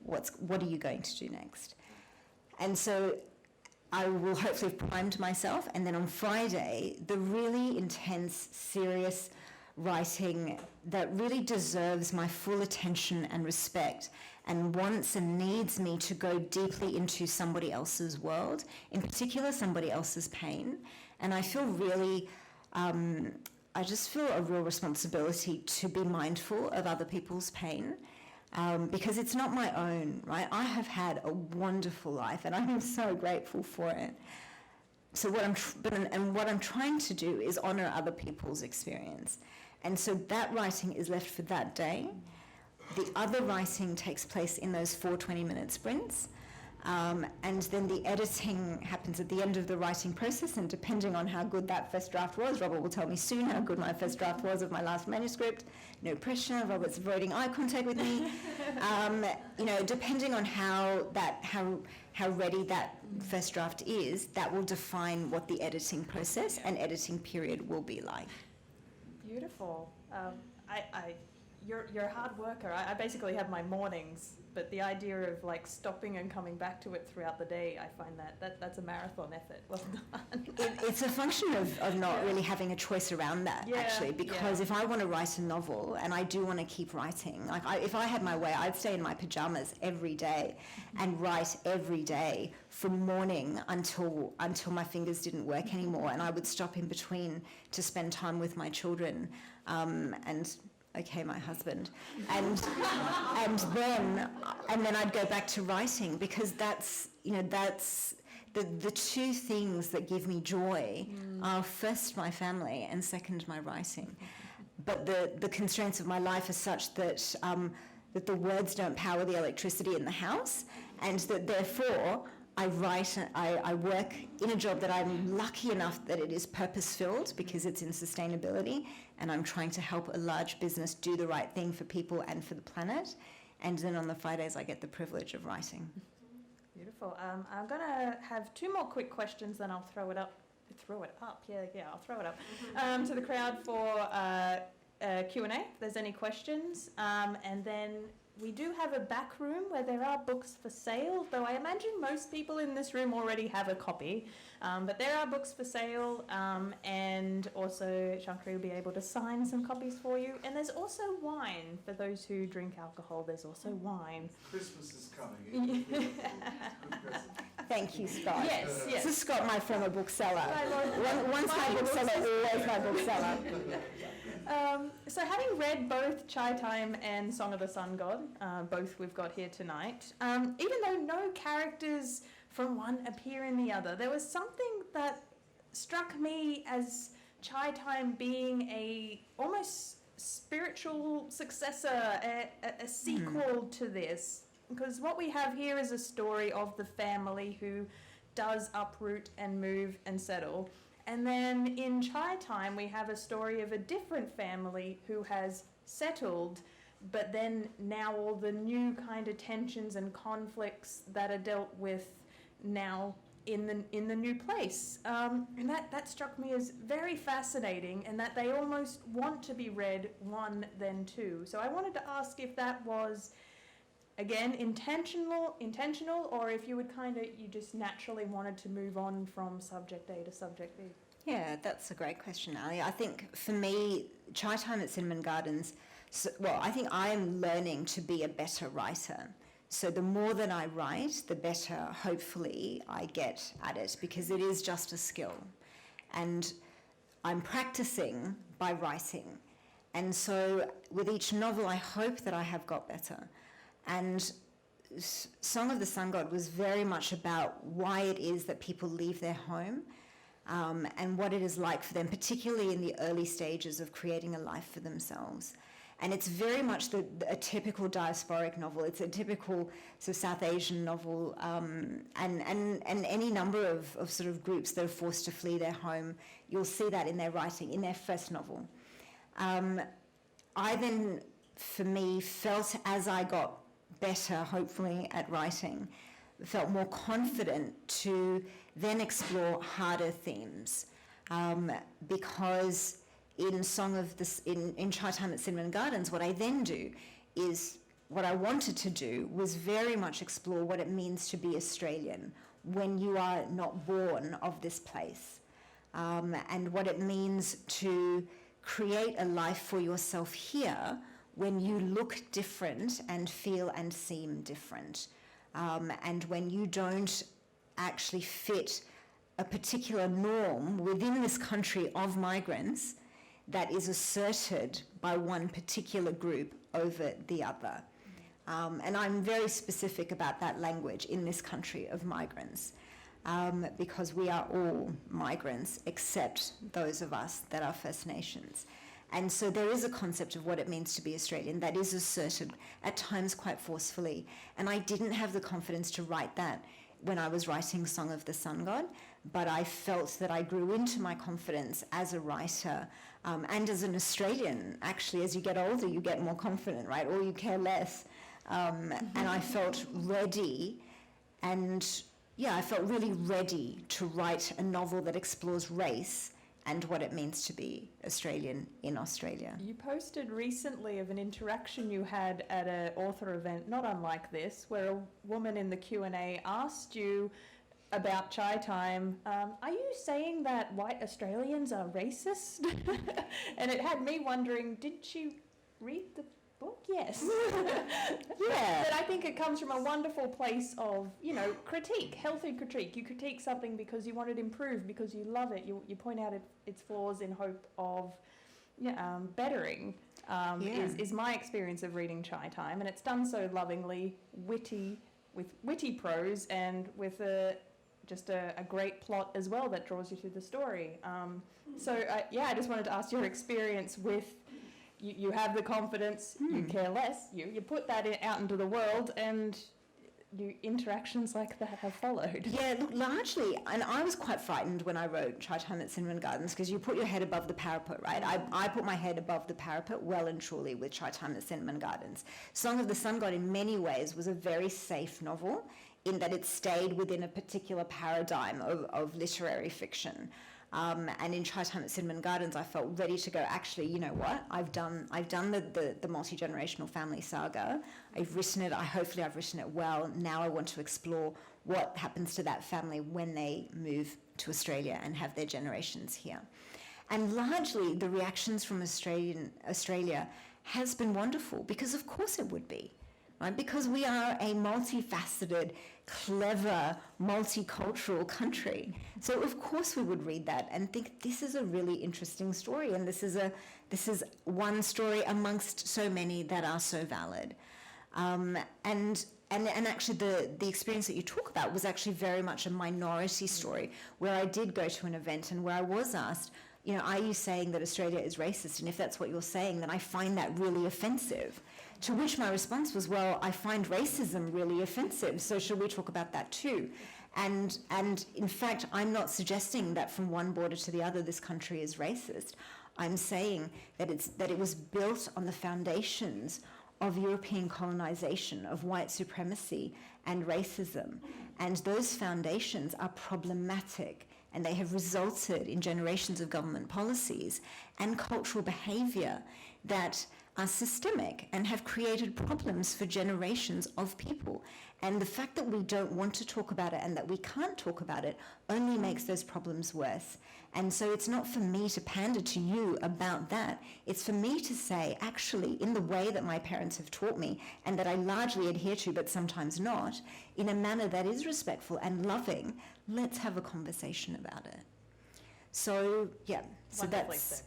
what are you going to do next? And so I will hopefully have primed myself, and then on Friday, the really intense, serious writing that really deserves my full attention and respect and wants and needs me to go deeply into somebody else's world, in particular somebody else's pain. And I feel really, I just feel a real responsibility to be mindful of other people's pain. Because it's not my own, right? I have had a wonderful life, and I am so grateful for it. So what I'm trying to do is honour other people's experience, and so that writing is left for that day. The other writing takes place in those 4 20-minute sprints, and then the editing happens at the end of the writing process, and depending on how good that first draft was, Robert will tell me soon how good my first draft was of my last manuscript. No pressure, Robert's avoiding eye contact with me. Depending on how ready that first draft is, that will define what the editing process and editing period will be like. Beautiful. You're a hard worker. I basically have my mornings, but the idea of like stopping and coming back to it throughout the day, I find that's a marathon effort. Well done. It's a function of not really having a choice around that, actually, because if I want to write a novel and I do want to keep writing, like if I had my way, I'd stay in my pajamas every day and write every day from morning until my fingers didn't work anymore, and I would stop in between to spend time with my children my husband, and then I'd go back to writing, because that's the 2 things that give me joy are first my family and second my writing. But the constraints of my life are such that that the words don't power the electricity in the house, and that therefore I work in a job that I'm lucky enough that it is purpose-filled because it's in sustainability, and I'm trying to help a large business do the right thing for people and for the planet. And then on the Fridays, I get the privilege of writing. Beautiful. I'm going to have 2 more quick questions, then I'll throw it up. I'll throw it up to the crowd for Q&A, if there's any questions. And then we do have a back room where there are books for sale, though I imagine most people in this room already have a copy. But there are books for sale, and also Shankari will be able to sign some copies for you. And there's also wine. For those who drink alcohol, there's also wine. Christmas is coming. Thank you, Scott. Yes. This is Scott, my former bookseller. Once my bookseller, always my bookseller. So having read both Chai Time and Song of the Sun God, both we've got here tonight, even though no characters from one appear in the other, there was something that struck me as Chai Time being a almost spiritual successor, a sequel to this. Because what we have here is a story of the family who does uproot and move and settle. And then in Chai Time, we have a story of a different family who has settled, but then now all the new kind of tensions and conflicts that are dealt with now in the new place. And that struck me as very fascinating, and that they almost want to be read 1 then 2. So I wanted to ask if that was, again, intentional, or if you would you just naturally wanted to move on from subject A to subject B. Yeah, that's a great question, Ali. I think for me, Chai Time at Cinnamon Gardens, I think I'm learning to be a better writer. So the more that I write, the better, hopefully, I get at it, because it is just a skill. And I'm practicing by writing. And so with each novel, I hope that I have got better. And Song of the Sun God was very much about why it is that people leave their home, and what it is like for them, particularly in the early stages of creating a life for themselves. And it's very much a typical diasporic novel. It's a typical sort of South Asian novel, and any number of sort of groups that are forced to flee their home. You'll see that in their writing, in their first novel. I then, for me, felt as I got better, hopefully, at writing, felt more confident to then explore harder themes, because in Chai Time at Cinnamon Gardens, what I then do is, what I wanted to do was very much explore what it means to be Australian when you are not born of this place, and what it means to create a life for yourself here when you look different and feel and seem different, and when you don't actually fit a particular norm within this country of migrants that is asserted by one particular group over the other. And I'm very specific about that language, in this country of migrants, because we are all migrants except those of us that are First Nations. And so there is a concept of what it means to be Australian that is asserted at times quite forcefully. And I didn't have the confidence to write that when I was writing Song of the Sun God, but I felt that I grew into my confidence as a writer, and as an Australian. Actually, as you get older, you get more confident, right? Or you care less. And I felt ready, and I felt really ready to write a novel that explores race and what it means to be Australian in Australia. You posted recently of an interaction you had at an author event, not unlike this, where a woman in the Q&A asked you about Chai Time, are you saying that white Australians are racist? And it had me wondering, did she read the book? Yes. Yeah. But I think it comes from a wonderful place of, critique, healthy critique. You critique something because you want it improved, because you love it. You point out its flaws in hope of bettering, is my experience of reading Chai Time. And it's done so lovingly, with witty prose, and with just a great plot as well that draws you through the story. I just wanted to ask your experience with, you have the confidence, you care less, you put that out into the world, and interactions like that have followed. Yeah, look, largely, and I was quite frightened when I wrote Chai Time at Cinnamon Gardens, because you put your head above the parapet, right? I put my head above the parapet well and truly with Chai Time at Cinnamon Gardens. Song of the Sun God, in many ways, was a very safe novel, in that it stayed within a particular paradigm of literary fiction. And in Chai Time at Cinnamon Gardens, I felt ready to go, actually, you know what? I've done the multi-generational family saga. I've written it. Hopefully I've written it well. Now I want to explore what happens to that family when they move to Australia and have their generations here. And largely the reactions from Australia has been wonderful, because of course it would be. Right? Because we are a multifaceted, clever, multicultural country. So of course we would read that and think, this is a really interesting story, and this is one story amongst so many that are so valid. And actually the experience that you talk about was actually very much a minority story, where I did go to an event and where I was asked, are you saying that Australia is racist? And if that's what you're saying, then I find that really offensive. To which my response was, well, I find racism really offensive, so should we talk about that too? And in fact, I'm not suggesting that from one border to the other this country is racist. I'm saying that it was built on the foundations of European colonization, of white supremacy and racism. And those foundations are problematic, and they have resulted in generations of government policies and cultural behaviour that are systemic and have created problems for generations of people. And the fact that we don't want to talk about it and that we can't talk about it only makes those problems worse. And so it's not for me to pander to you about that. It's for me to say, actually, in the way that my parents have taught me and that I largely adhere to, but sometimes not, in a manner that is respectful and loving, let's have a conversation about it. So, yeah, so Wonderfully that's...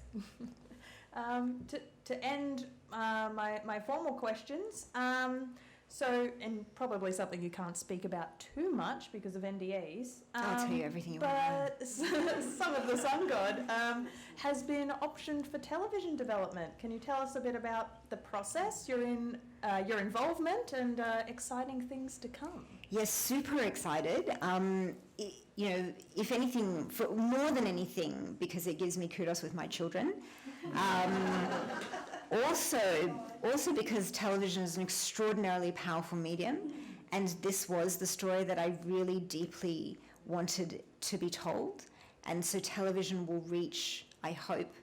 said. To end my formal questions, and probably something you can't speak about too much because of NDAs. I'll tell you everything you want to know. But Son of the Sun God has been optioned for television development. Can you tell us a bit about the process, your involvement, and exciting things to come? Yes, super excited. If anything, for more than anything, because it gives me kudos with my children. Also because television is an extraordinarily powerful medium, and this was the story that I really deeply wanted to be told. And so television will reach, I hope,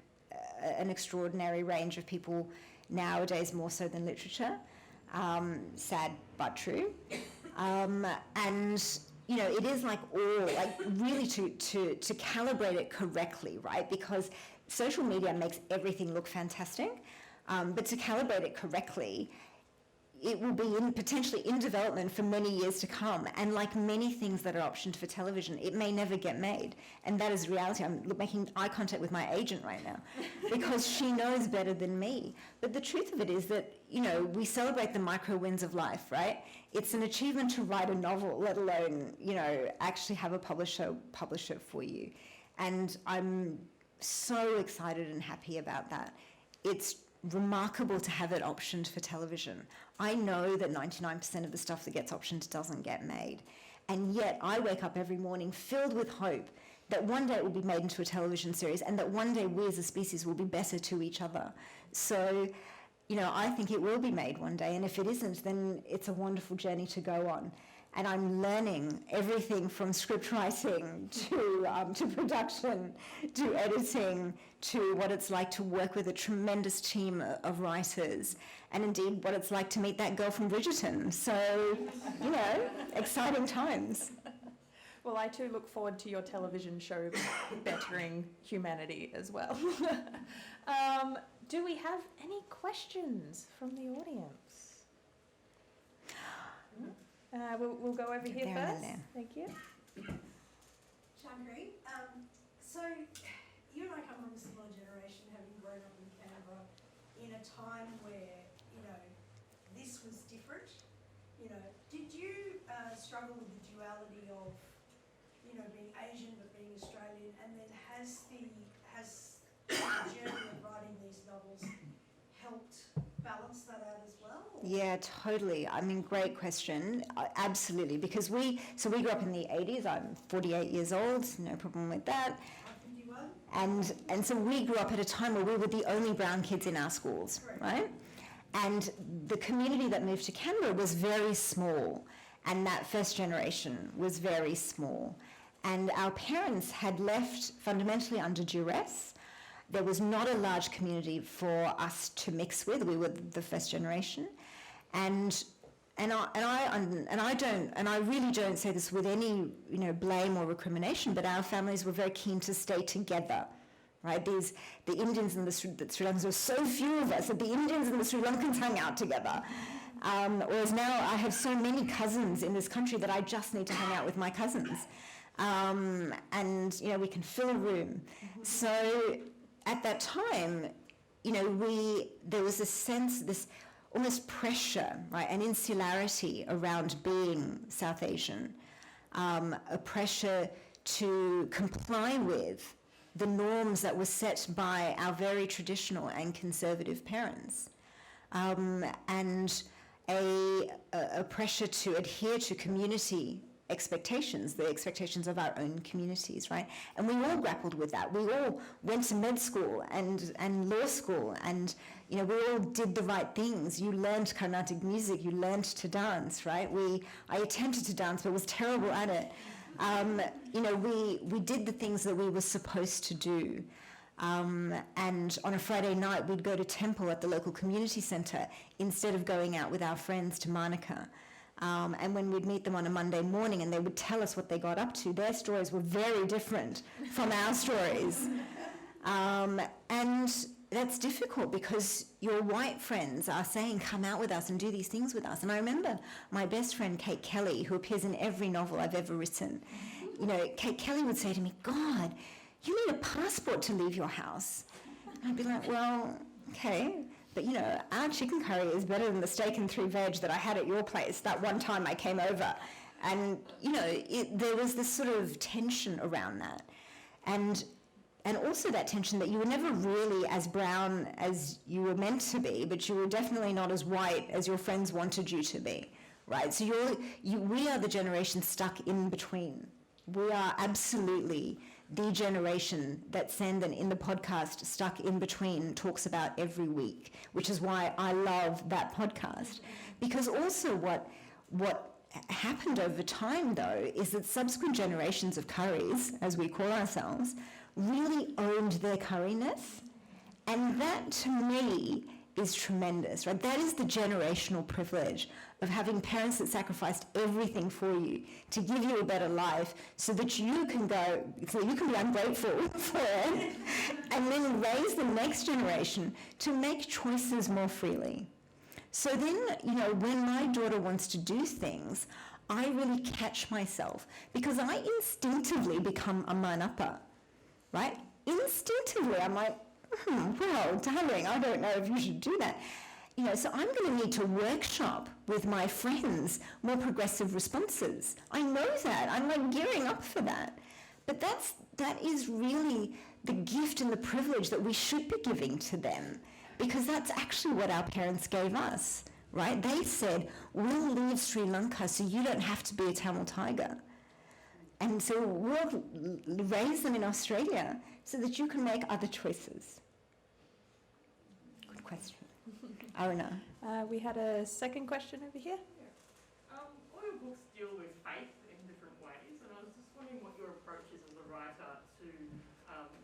an extraordinary range of people nowadays, more so than literature. Sad but true. It is really to calibrate it correctly, right? Because social media makes everything look fantastic, but to calibrate it correctly, it will be potentially in development for many years to come. And like many things that are optioned for television, it may never get made. And that is reality. I'm making eye contact with my agent right now because she knows better than me. But the truth of it is that, we celebrate the micro wins of life, right? It's an achievement to write a novel, let alone, actually have a publisher publish it for you. And I'm so excited and happy about that. It's remarkable to have it optioned for television. I know that 99% of the stuff that gets optioned doesn't get made. And yet I wake up every morning filled with hope that one day it will be made into a television series and that one day we as a species will be better to each other. So, I think it will be made one day. And if it isn't, then it's a wonderful journey to go on. And I'm learning everything from script writing to production, to editing, to what it's like to work with a tremendous team of writers, and indeed what it's like to meet that girl from Bridgerton. So, exciting times. Well, I too look forward to your television show bettering humanity as well. Do we have any questions from the audience? We'll go over here first. Thank you. Shankari, so you and I come from a similar generation, having grown up in Canberra in a time where, this was different. Did you struggle with the duality of, being Asian but being Australian, and then has the journey of writing these novels helped balance that out as well? Yeah, totally. Great question. Absolutely, because we grew up in the 80s. I'm 48 years old, no problem with that. I'm 51. And so we grew up at a time where we were the only brown kids in our schools, correct, right? And the community that moved to Canberra was very small, and that first generation was very small. And our parents had left fundamentally under duress. There was not a large community for us to mix with. We were the first generation, and I really don't say this with any blame or recrimination, but our families were very keen to stay together, right? The Indians and the Sri Lankans, there were so few of us that the Indians and the Sri Lankans hung out together. Whereas now I have so many cousins in this country that I just need to hang out with my cousins, and we can fill a room. So at that time, there was this sense, this almost pressure, right, an insularity around being South Asian, a pressure to comply with the norms that were set by our very traditional and conservative parents, and a pressure to adhere to community expectations, the expectations of our own communities, right? And we all grappled with that. We all went to med school and law school, and we all did the right things. You learned Carnatic music, you learned to dance, right? I attempted to dance but was terrible at it. We did the things that we were supposed to do. And on a Friday night, we'd go to temple at the local community centre instead of going out with our friends to Manukah. And when we'd meet them on a Monday morning and they would tell us what they got up to, their stories were very different from our stories. And that's difficult because your white friends are saying, come out with us and do these things with us. And I remember my best friend, Kate Kelly, who appears in every novel I've ever written. You know, Kate Kelly would say to me, God, you need a passport to leave your house. And I'd be like, well, okay. But, you know, our chicken curry is better than the steak and 3 veg that I had at your place that one time I came over. And, you know, there was this sort of tension around that. And also that tension that you were never really as brown as you were meant to be, but you were definitely not as white as your friends wanted you to be, right? So we are the generation stuck in between. We are absolutely the generation that Sandon in the podcast Stuck in Between talks about every week, which is why I love that podcast. Because also what happened over time, though, is that subsequent generations of curries, as we call ourselves, really owned their curryness. And that, to me, is tremendous, right? That is the generational privilege of having parents that sacrificed everything for you to give you a better life so that you can be ungrateful for it and then raise the next generation to make choices more freely. So then, you know, when my daughter wants to do things, I really catch myself because I instinctively become a man-upper, right? Instinctively, I'm like, well, darling, I don't know if you should do that. You know, so I'm going to need to workshop with my friends more progressive responses. I know that. I'm like gearing up for that. But that is really the gift and the privilege that we should be giving to them, because that's actually what our parents gave us, right? They said, we'll leave Sri Lanka so you don't have to be a Tamil tiger. And so we'll raise them in Australia so that you can make other choices. Good question. Aruna. We had a second question over here. All your books deal with faith in different ways, and I was just wondering what your approach is as a writer to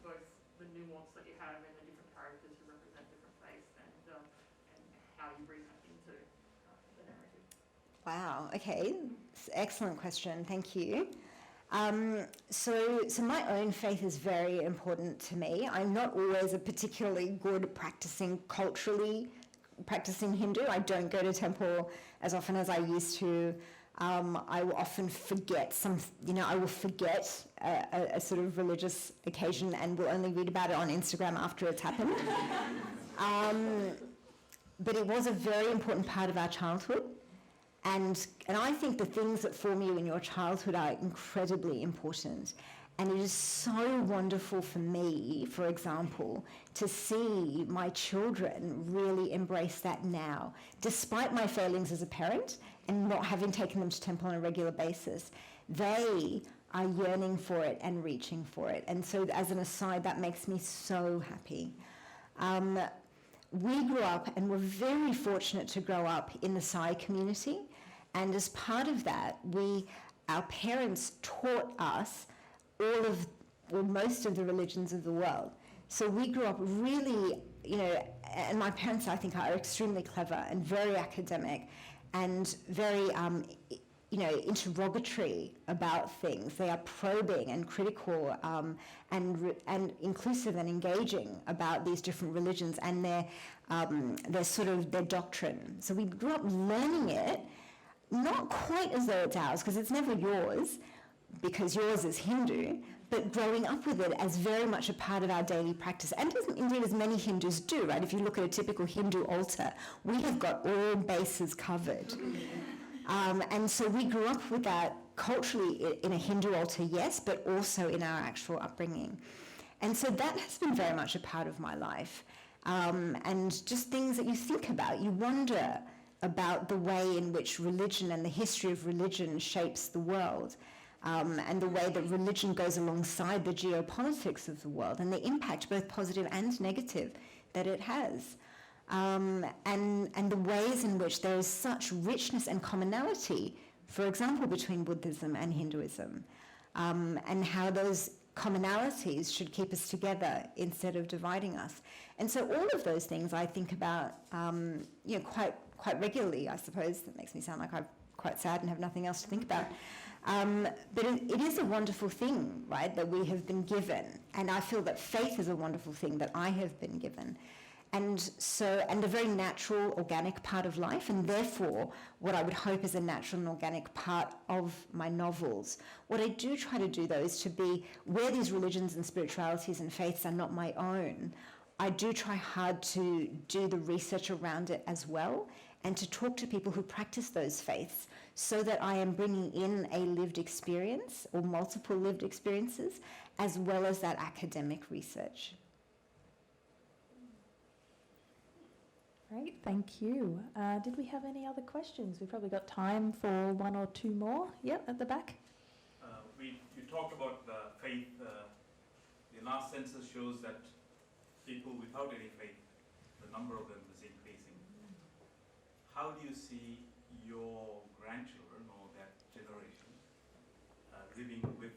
both the nuance that you have and the different characters who represent different faiths, and how you bring that into the narrative. Wow, okay. Excellent question, thank you. So my own faith is very important to me. I'm not always a particularly good practicing Hindu. I don't go to temple as often as I used to. I will often forget I will forget a sort of religious occasion and will only read about it on Instagram after it's happened. But it was a very important part of our childhood. And I think the things that form you in your childhood are incredibly important. And it is so wonderful for me, for example, to see my children really embrace that now, despite my failings as a parent and not having taken them to temple on a regular basis. They are yearning for it and reaching for it. And so as an aside, that makes me so happy. We grew up and were very fortunate to grow up in the Sai community. And as part of that, our parents taught us most of the religions of the world. So we grew up really, and my parents, I think, are extremely clever and very academic and very, interrogatory about things. They are probing and critical and inclusive and engaging about these different religions and their doctrine. So we grew up learning it, not quite as though it's ours, because it's never yours, because yours is Hindu, but growing up with it as very much a part of our daily practice, and indeed as many Hindus do, right? If you look at a typical Hindu altar, we have got all bases covered. And so we grew up with that culturally in a Hindu altar, yes, but also in our actual upbringing. And so that has been very much a part of my life. And just things that you think about, you wonder about the way in which religion and the history of religion shapes the world, and the way that religion goes alongside the geopolitics of the world and the impact, both positive and negative, that it has. And the ways in which there is such richness and commonality, for example, between Buddhism and Hinduism, and how those commonalities should keep us together instead of dividing us. And so all of those things I think about, quite regularly, I suppose. That makes me sound like I'm quite sad and have nothing else to think about. But it is a wonderful thing, right, that we have been given. And I feel that faith is a wonderful thing that I have been given. And a very natural, organic part of life, and therefore what I would hope is a natural and organic part of my novels. What I do try to do, though, is to be, where these religions and spiritualities and faiths are not my own, I do try hard to do the research around it as well, and to talk to people who practice those faiths, so that I am bringing in a lived experience, or multiple lived experiences, as well as that academic research. Great, thank you. Did we have any other questions? We've probably got time for one or two more. Yep, at the back. You talked about faith. The last census shows that people without any faith, the number of them is increasing. How do you see your grandchildren or that generation living with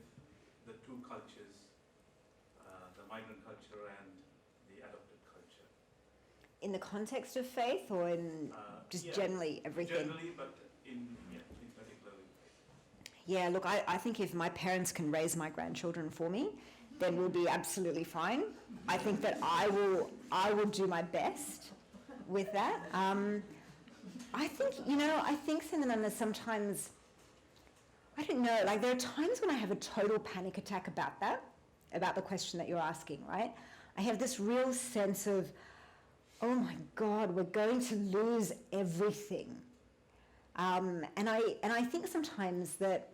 the two cultures, the migrant culture and the adopted culture? In the context of faith, or in just generally everything? Generally, but in particularly. Yeah, look, I think if my parents can raise my grandchildren for me, then we'll be absolutely fine. I think that I will do my best with that. I think Cinderella, sometimes, I don't know, like there are times when I have a total panic attack about the question that you're asking, right? I have this real sense of, oh my God, we're going to lose everything. And I think sometimes that,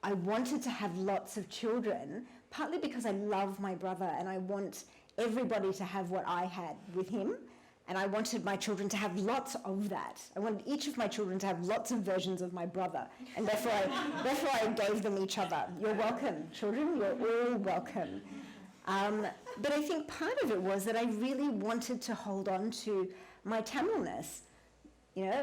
I wanted to have lots of children, partly because I love my brother and I want everybody to have what I had with him. And I wanted my children to have lots of that. I wanted each of my children to have lots of versions of my brother. And therefore I gave them each other. You're welcome, children, you're all welcome. But I think part of it was that I really wanted to hold on to my Tamilness,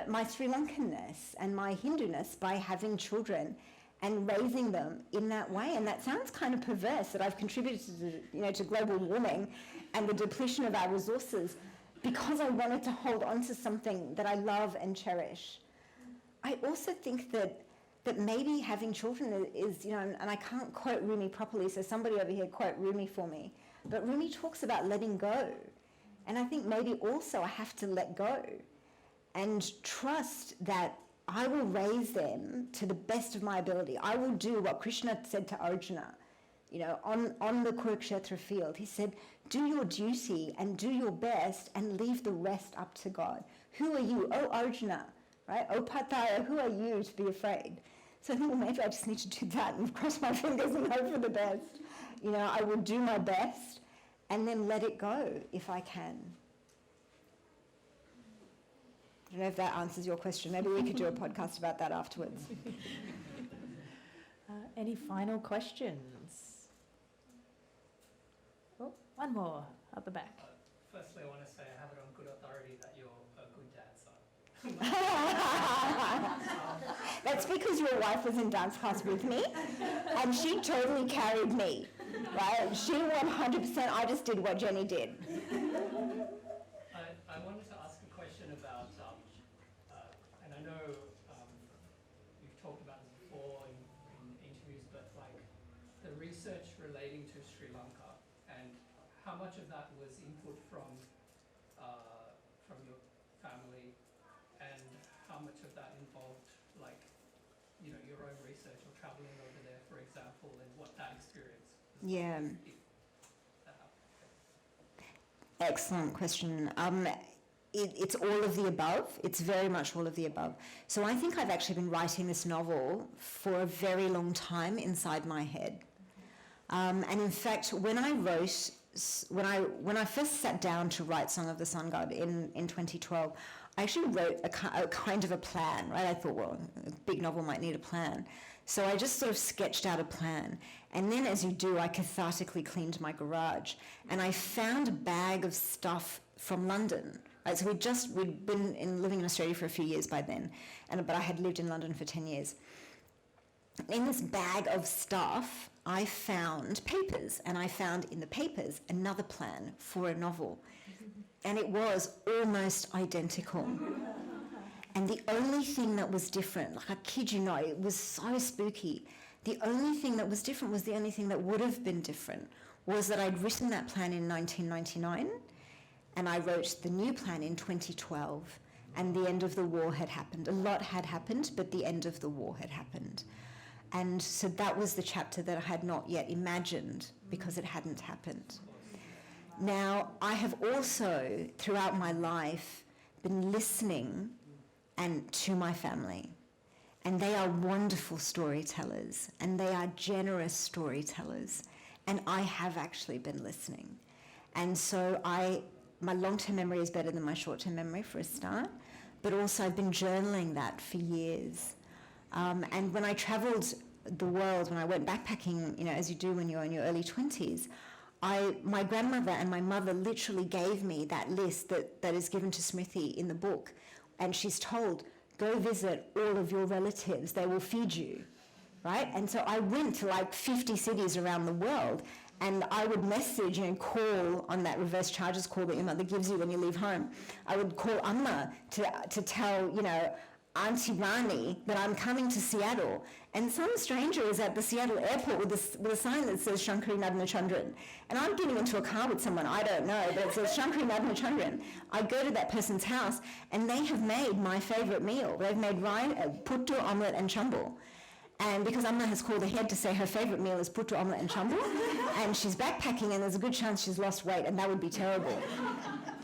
my Sri Lankanness and my Hinduness by having children and raising them in that way. And that sounds kind of perverse, that I've contributed to global warming and the depletion of our resources because I wanted to hold on to something that I love and cherish. I also think that maybe having children is, and I can't quote Rumi properly, so somebody over here quote Rumi for me, but Rumi talks about letting go. And I think maybe also I have to let go and trust that I will raise them to the best of my ability. I will do what Krishna said to Arjuna, on the Kurukshetra field. He said, do your duty and do your best and leave the rest up to God. Who are you? Oh, Arjuna, right? Oh, Pattaya, who are you to be afraid? So I think, well, maybe I just need to do that and cross my fingers and hope for the best. I will do my best and then let it go if I can. I don't know if that answers your question. Maybe we could do a podcast about that afterwards. Any final questions? Oh, one more at the back. Firstly, I want to say I have it on good authority that you're a good dancer. That's because your wife was in dance class with me, and she totally carried me, right? She 100%, I just did what Jenny did. I wanted to ask a question about, and I know you've talked about this before in interviews, but like the research relating to Sri Lanka and how much of that was input from your family and how much of that involved like, your own research or traveling over there, for example, and what that experience was. Yeah. Like, Excellent question. It's all of the above. It's very much all of the above. So I think I've actually been writing this novel for a very long time inside my head. And in fact, when I first sat down to write Song of the Sun God in 2012, I actually wrote a kind of a plan, right? I thought, well, a big novel might need a plan. So I just sort of sketched out a plan. And then, as you do, I cathartically cleaned my garage. And I found a bag of stuff from London. Right? So we'd been living in Australia for a few years by then, but I had lived in London for 10 years. In this bag of stuff, I found papers, and I found in the papers another plan for a novel. And it was almost identical. And the only thing that was different, like I kid you not, it was so spooky. The only thing that was different was the only thing that would have been different was that I'd written that plan in 1999, and I wrote the new plan in 2012, and the end of the war had happened. A lot had happened, but the end of the war had happened. And so that was the chapter that I had not yet imagined because it hadn't happened. Now, I have also, throughout my life, been listening to my family. And they are wonderful storytellers, and they are generous storytellers. And I have actually been listening. And so my long-term memory is better than my short-term memory for a start, but also I've been journaling that for years. And when I traveled the world, when I went backpacking, as you do when you're in your early 20s, my grandmother and my mother literally gave me that list that is given to Smriti in the book. And she's told, go visit all of your relatives, they will feed you, right? And so I went to like 50 cities around the world, and I would message, call on that reverse charges call that your mother gives you when you leave home. I would call Amma to tell, Auntie Rani that I'm coming to Seattle. And some stranger is at the Seattle airport with a sign that says Shankari Chandran. And I'm getting into a car with someone I don't know, but it says Shankari Chandran. I go to that person's house, and they have made my favourite meal. They've made puttu, omelette and chambal. And because Amma has called ahead to say her favourite meal is puttu, omelette and chambal, and she's backpacking, and there's a good chance she's lost weight, and that would be terrible.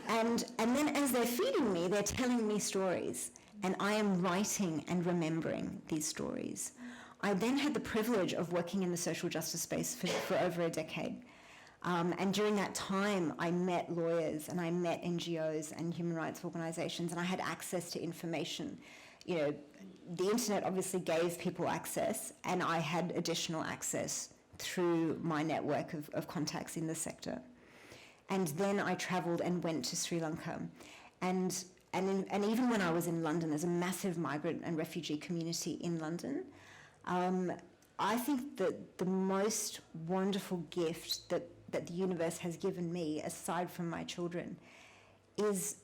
And then as they're feeding me, they're telling me stories. And I am writing and remembering these stories. I then had the privilege of working in the social justice space for over a decade. And during that time, I met lawyers and I met NGOs and human rights organizations, and I had access to information. The internet obviously gave people access, and I had additional access through my network of contacts in the sector. And then I traveled and went to Sri Lanka. And even when I was in London, there's a massive migrant and refugee community in London. I think that the most wonderful gift that the universe has given me, aside from my children, is,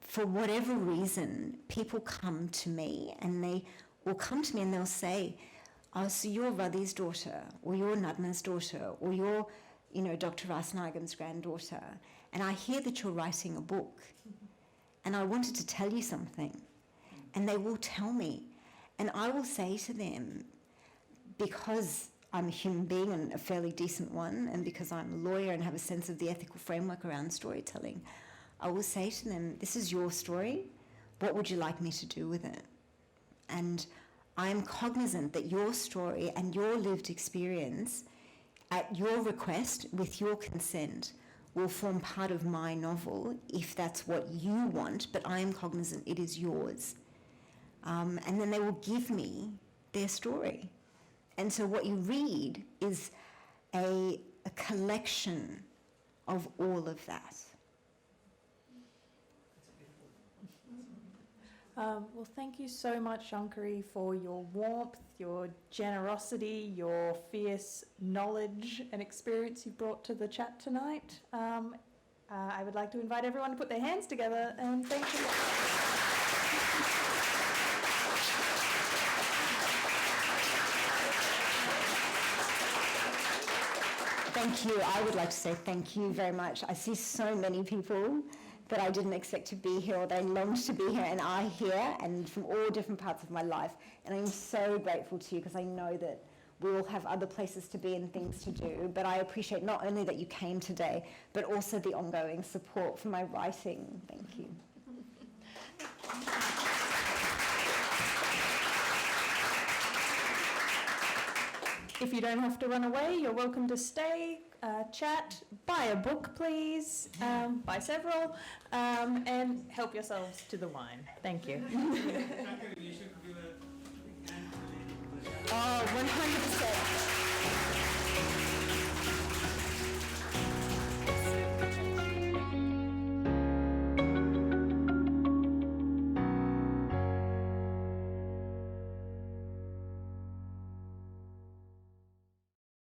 for whatever reason, people come to me, and they will come to me and they'll say, oh, so you're Radhi's daughter, or you're Nadna's daughter, or you're, Dr. Rasnagam's granddaughter, and I hear that you're writing a book. And I wanted to tell you something. And they will tell me. And I will say to them, because I'm a human being and a fairly decent one, and because I'm a lawyer and have a sense of the ethical framework around storytelling, I will say to them, this is your story. What would you like me to do with it? And I'm cognizant that your story and your lived experience, at your request, with your consent, will form part of my novel if that's what you want, but I am cognizant it is yours. And then they will give me their story. And so what you read is a collection of all of that. Well, thank you so much, Shankari, for your warmth, your generosity, your fierce knowledge and experience you brought to the chat tonight. I would like to invite everyone to put their hands together and thank you. Thank you. I would like to say thank you very much. I see so many people that I didn't expect to be here, or they longed to be here and are here, and from all different parts of my life. And I'm so grateful to you, because I know that we all have other places to be and things to do. But I appreciate not only that you came today, but also the ongoing support for my writing. Thank you. If you don't have to run away, you're welcome to stay, chat, buy a book, please, buy several, and help yourselves to the wine. Thank you. Oh, 100%.